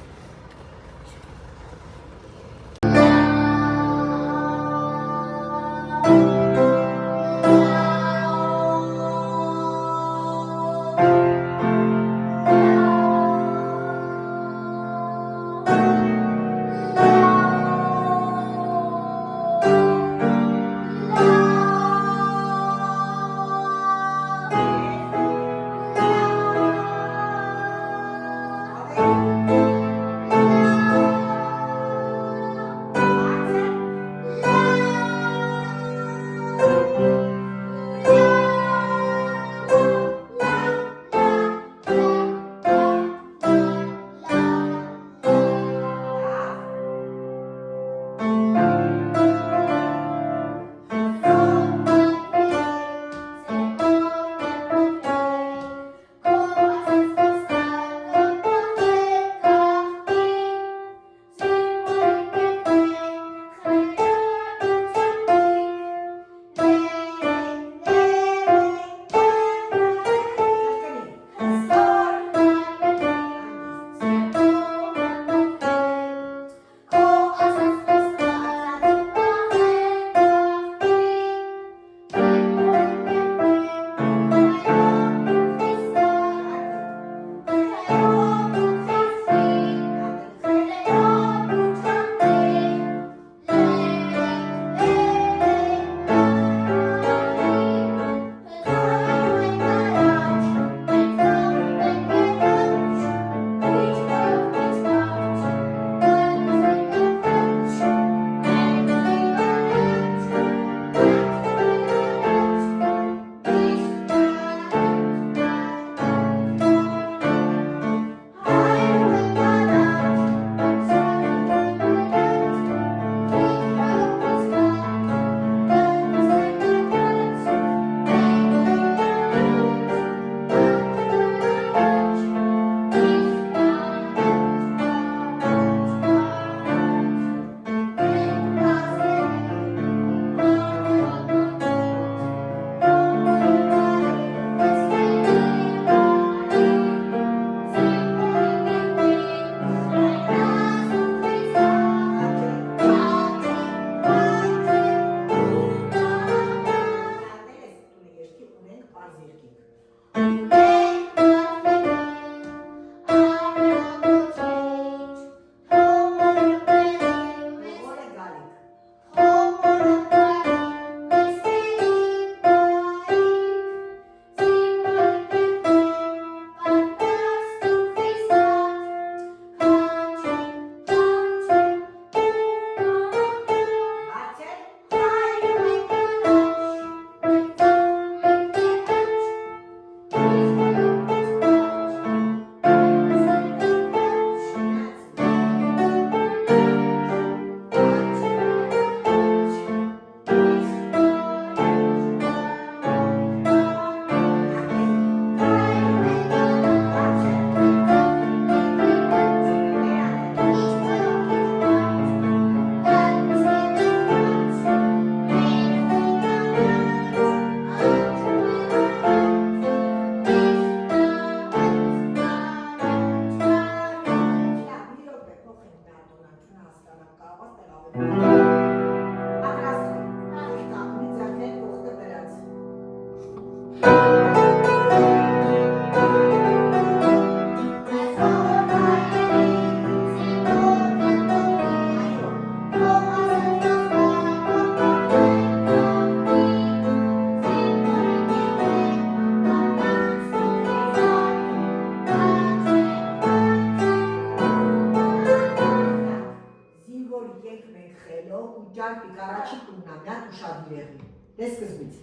ջարդիկ առաջի տուննա, միան ուշադիր եղի։ Դες սկզբից։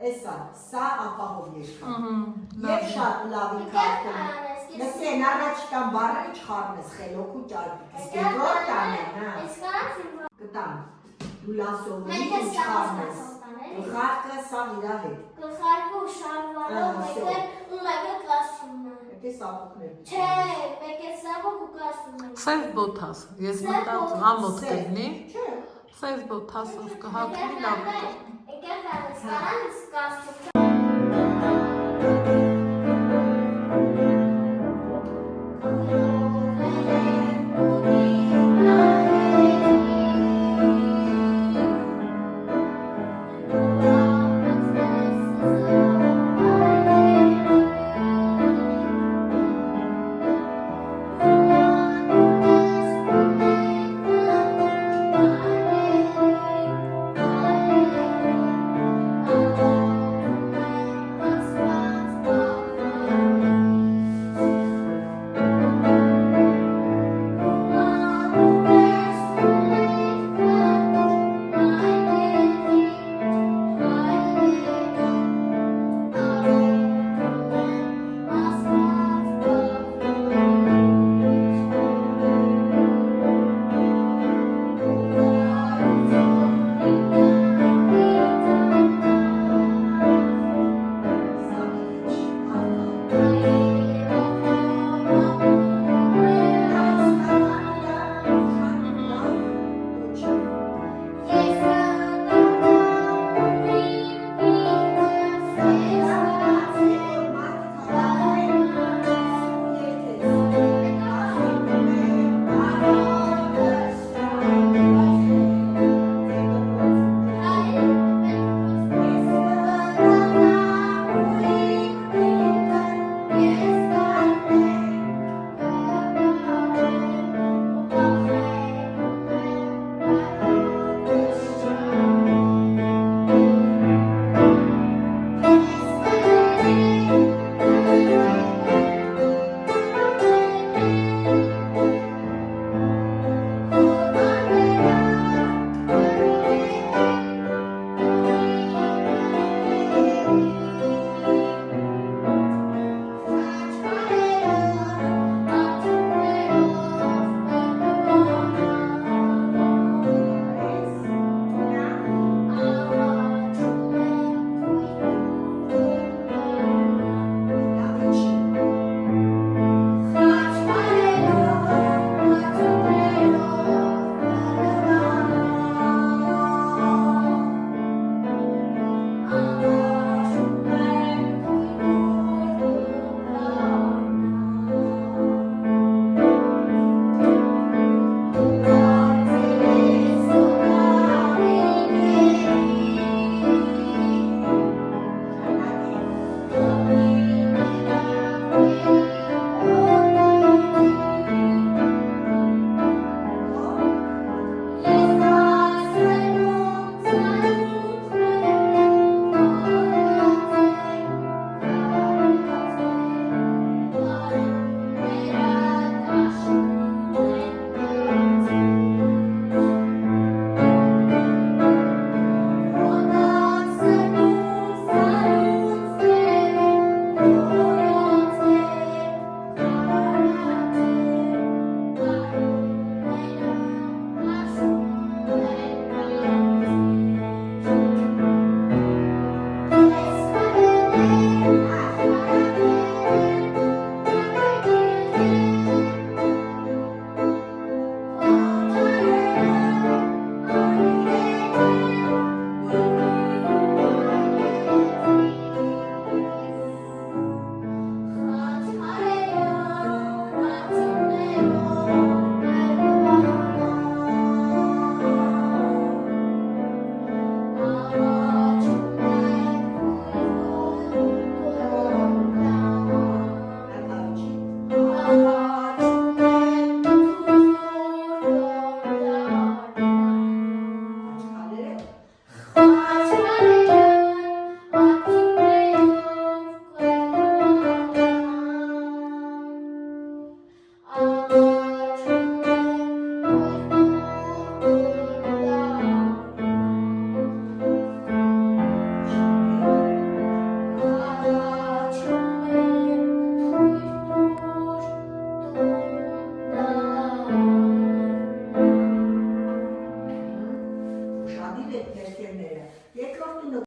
Էսա, սա ապահով երկար։ Եվ շատ լավի կարդում։ Լսեն, առաջիկան բառերը չխառնես, խելոք ու ճարպիկ։ Իսկ երկրորդ տանեն, հա։ Կտամ, դու լավ սովորի ու չխառնես։ Գլխարկը սա իրա հետ։ Գլխարկը ու շարվարով մեկը ու մեկը կասում է։ Եթե սապուկներ։ Չէ, մեկը սապուկ ու կասում է։ Սև բոթաս, ես մտածում ամոթ կգնի։ Չէ։ Սև բոթասով կհագնի լավ կգնի։ Եկեք արեցկանից կասում։ Ա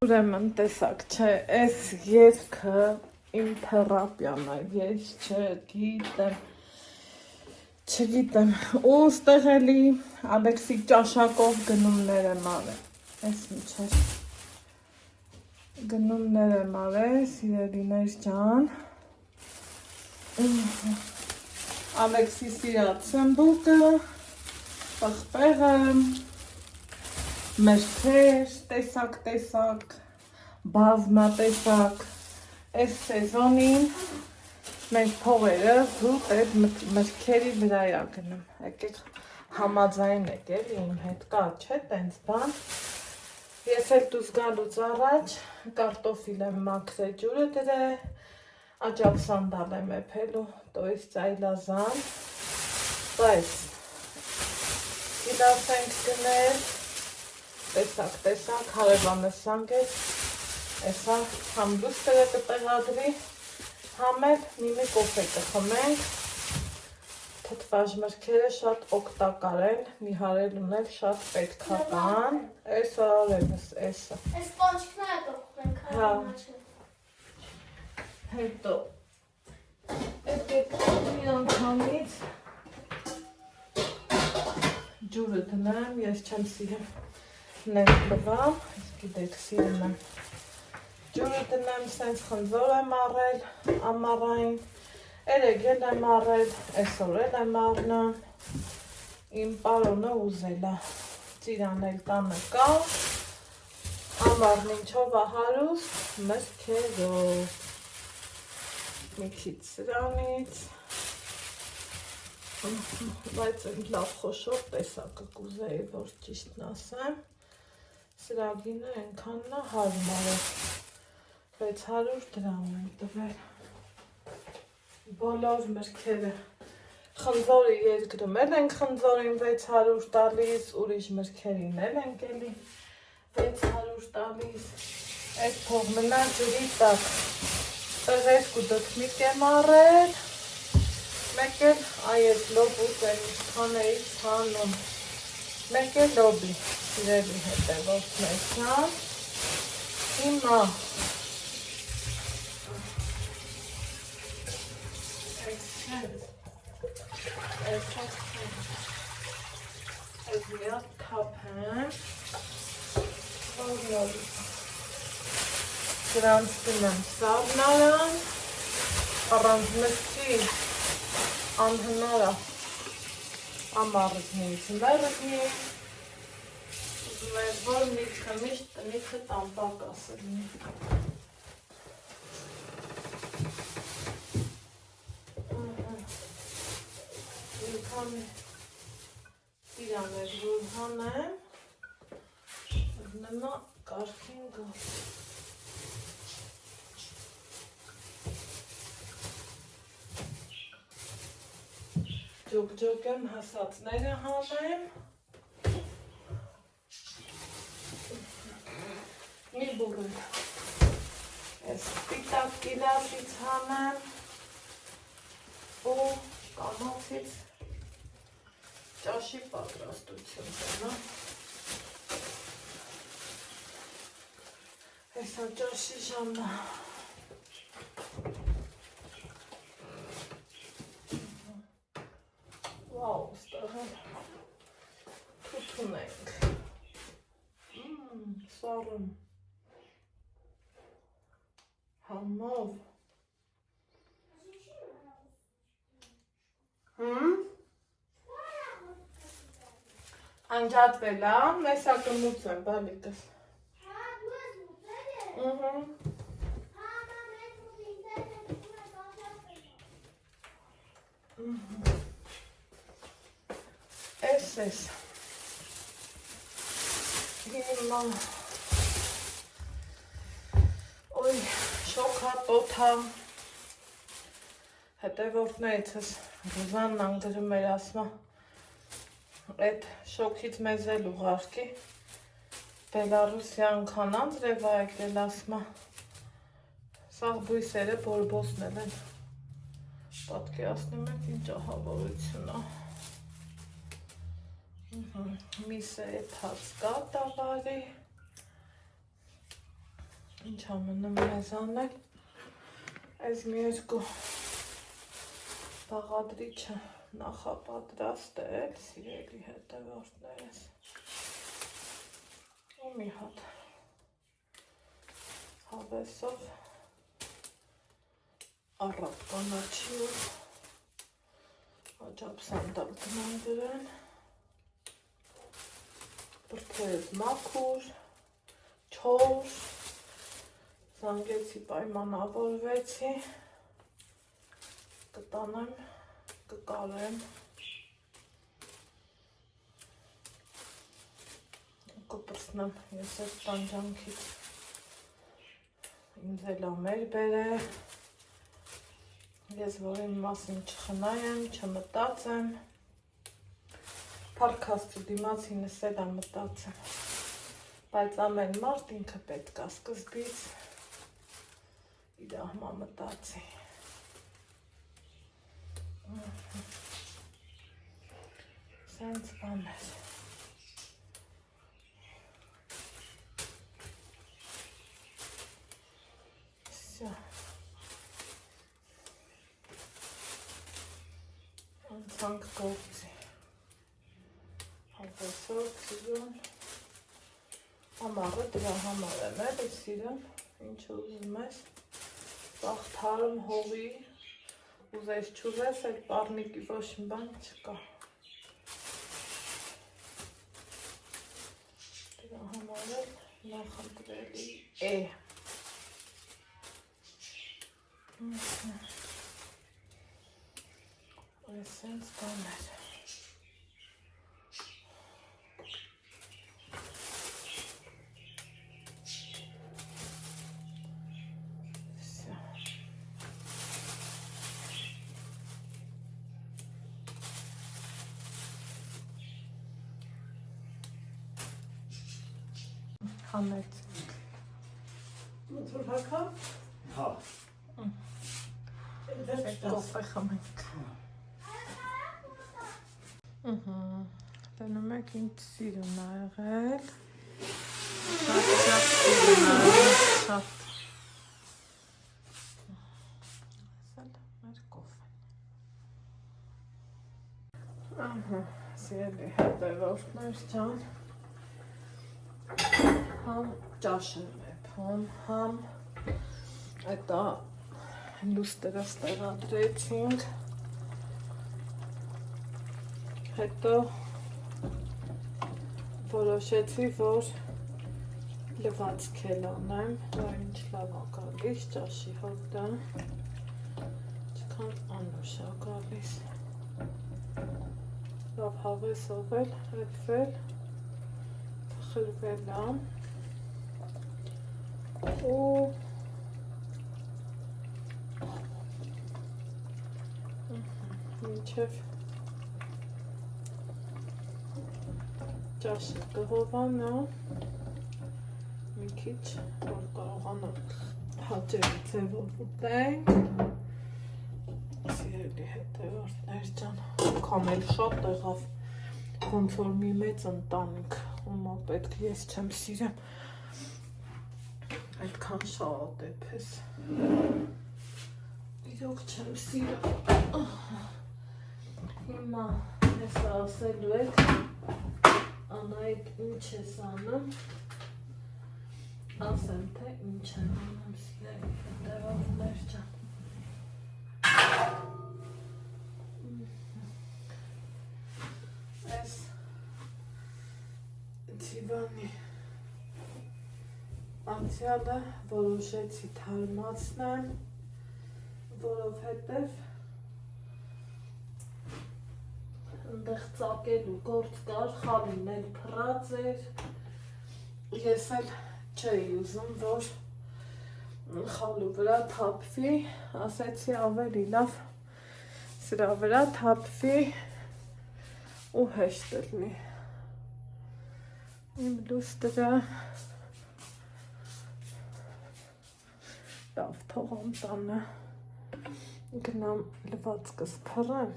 Ուրեմն տեսակ, չէ, այս երգը իմ թերապիան է, ես չգիտեմ, ու ստեղ էլի Ալեքսի ճաշակով գնումներ եմ արել, այս միջեր, գնումներ եմ արել, սիրելիներ ջան, Ալեքսի սիրած սմբուկը, պղպեղը, մրգեր, տեսակ, բազմատեսակ, այս սեզոնին մենք փողերը զուտ այդ մրգերի վրա է գնում, եկեք համաձայն եք էլի իմ հետ կա, չէ տենց բան, ես էլ դուս գալուց առաջ կարտոֆիլ եմ մաքրել ջուրը դրել, աջափ սանդալ եմ էփելու, то есть այլազան, բայց գիլաս ենք գնել, տեսակ, հարևանս զանգեց, էսա համ դուստերը կտեղադրի, համ էլ միմի կոֆե կխմենք, թթվաժ մրգերը շատ օգտակար են, մի հարելուն էլ շատ պետքական, էսա արևս, էսա։ Այս պանչիկները տողնենք հարմաչը։ Հետո, եկեք մի անգամից ջուրը դնեմ, ես չեմ սիրեմ նենք բվամ, ես գիտեք սիրում եմ ջուրը դնեմ, սենց խնձոր եմ առել, ամառային, երեկ էլ եմ առել, այսօր էլ եմ առնում, իմ պարոնը ուզել է, ծիրան էլ տանը կա, ամառն ինչով է հարուստ, մրգերով, մի քիչ սրանից, բայց լավ խոշոր տեսակը կուզեի, որ ճիշտն ասեմ, սրագինը ենքանն է հարմար է, 600 դրամ եմ տվել, բոլոր մրգերը, խնձորի երկրում էլ ենք խնձորին 600 տալիս, ուրիշ մրգերին էլ ենք էլի 600 տալիս, այդ փող մնա ջրի տակ, տեղ 2 դքմիկ եմ առել, մեկ էլ այետ լոբուս են ինչքան էի ցանում, մեկ էլ լոբի, սիրելի հետևորդներ ջան, հիմա Այս միակ թափ եմ, դրանց դնեմ սավնարան, առանց մրգի անհնար է ամառիկնից մերգնի, ուզում ես որ միտքը միշտ տնիքը տամպակ ասելնի։ Իրան էր որ հանեմ, նմա կարգին գալ։ Ջոգ եմ հասածները հանեմ, մի բուրել, ես պիտակ գիլասից հանեմ ու կանացից ճաշի պատրաստություն տենա, հեսա ճաշի ժամնա, վաու, ստեղել թութուն ենք, սարում, համով, Անջատվել է, մեսա կմուց եմ, բալիկս։ Էս, հիմա, ոյ, շոքա, տոթա, հետևորդներիցս Ռուզանն անգրում էր ասմա, այդ շոքից մեզ էլ ուղարկի, Բելարուսյան կանանց ռևա եկել ասմա, սաղ բույսերը բորբոսնել են, պատկերացնում եք ինչ ահավորություն է, միսը էթած կա տավարի, Ինչ ամնում մեզ անել, այս մի երկու բաղադրիչը նախապատրաստել, սիրելի հետևորդներս, ու մի հատ հավեսով առատ կանաչի ու աջապ սանդալ տնան գրեն, բրդերս մաքուր, չոր, զանգեցի պայմանավորվեցի, կտանեմ, կկարեմ, կպրսնեմ ես այդ տանջանքից, ինձ էլ ամեր բեր է, ես որին մասին չխնայեմ, չմտածեմ, պարքաստու դիմացինս էլ մտածեմ, բայց ամեն մարդ ինքը պետք է սկզբից իր ահմա մտածի, սենց բաներ, անցանք գործի, հավեսով սիրում, ամաղը դրա համար եմ էլի սիրում, ինչ ուզում ես, ծաղթարում հողի, ուզես չուզես, այդ պարնիկի ոչ մի բան չկա, դրա համար էլ նախընտրելի է, Այսենց բաներ, հանեցինք, մտուր հակա, Հա, կոֆե խմենք, տենում եք ինձ սիրուն ա եղել, շատ սիրուն ա եղել, շատ, ես էլ մեր կոֆեն, սիրելի հետևորդներ ջան, համ ճաշն է փոմ, համ այտա լուստրը ստեղադրեցինք, հետո որոշեցի, որ լվացք էլ անեմ, որ ինչ լավ ա գալիս, ճաշի հոտը, չքան անուշ ա գալիս, լավ հավեսով էլ հետվել, թխրվել ա, ու մինչև ճաշը կհովանա, մի քիչ, որ կարողանամ հաճելի ձևով ուտենք, սիրելի հետևորդներ ջան, կամ էլ շատ եղավ, ոնց որ մի մեծ ընտանիք, ումա պետք ես չեմ սիրեմ, այդքան շատ է պես, իրոք չեմ սիրեմ, հիմա ես ասելու եք, Անայդ ինչ ես անում, ասեմ թե ինչ եմ անում սիրելի հետևորդներ ջան, այս դիվանի անցյալը որոշեցի թարմացնեմ, որովհետև ընդեղ ծակելու գործ կար, խալին էլ փռած էր, ես էլ չէի ուզում, որ խալու վրա թափվի, ասեցի ավելի լավ սրա վրա թափվի ու հեշտ լինի, իմ լուստրը լավ թողամ տանը, գնամ լվացքս փռեմ,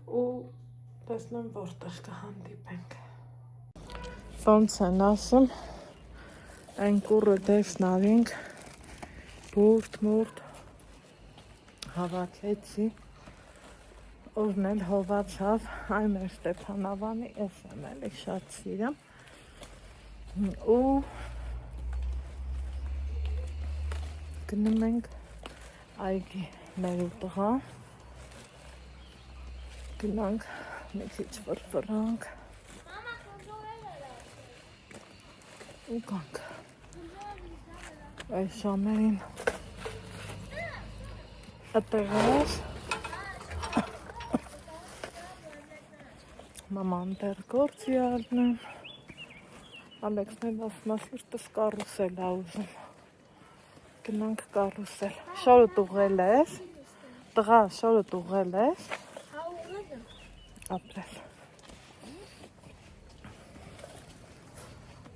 ու տեսնեմ որտեղ կհանդիպենք, ոնց են ասում, Այն կուրը դեսնարինք, բուրդ հավաքեցի, օրն էլ հովացավ, այն էր Ստեփանավանի, ես եմ էլի շատ սիրեմ, ու գնում ենք այգի մեր տղա, գնանք մի քիչ վրվրանք ու կանք այս ժամերին ըտեղես մաման դեր գործի ալնում Ալեքսն էլ ասում սիրտս կարուսել ա ուզում գնանք կարուսել շորդ ուղղել ես տղա շորդ ուղղել ես ապրես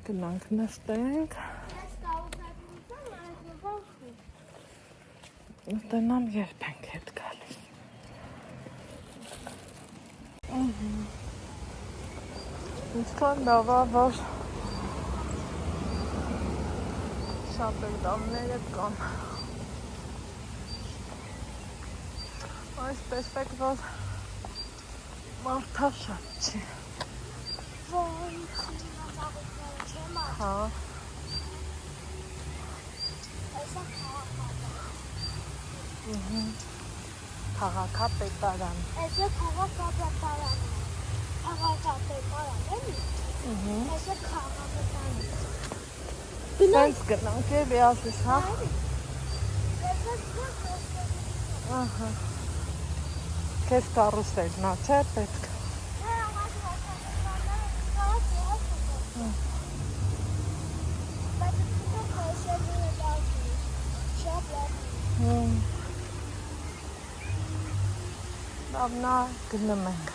գնանք նստենք Ուտենամ երբ ենք հետ գալիս Ինչքան լավ ա, որ շատ էլ դամները կան Այս տեսեք, որ մարդա շատ չի Հա Քաղաքապետարան Այս է քաղաքապետարան Քաղաքապետարան էլի Այս է քաղաքապետարան Սենց գնանք էլի ասես, հա Ահա Քեզ կարուսելն ա, չէ պետք Լավնա գնում ենք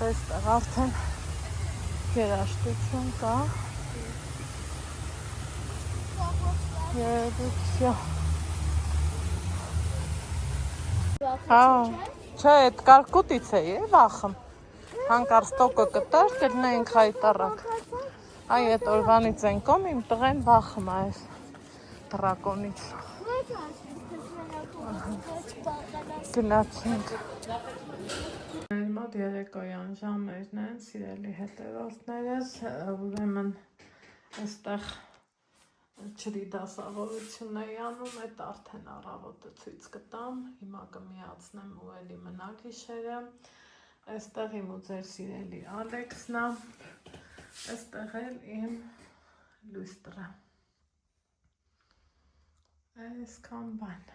Այստեղ արդեն երաշտություն կա Երևուցյա Չէ, այդ կարկուտից է վախım Հանկարծ տոկը կտար, կրնեինք հայտարակ Այ այդ օրվանից են կոմ, իմ տղեն վախım է այս դրակոնից Գնացինք Մեր մոտ երեկոյան ժամերն են, սիրելի հետևորդներս, ուրեմն այստեղ ջրի դասավորություն էի անում, այդ արդեն առավոտը ցույց կտամ, հիմա կմիացնեմ ու էլի մնա գիշերը, այստեղ իմ ու ձեր սիրելի Ալեքսն ա, այստեղ էլ իմ լույստրը, այսքան բան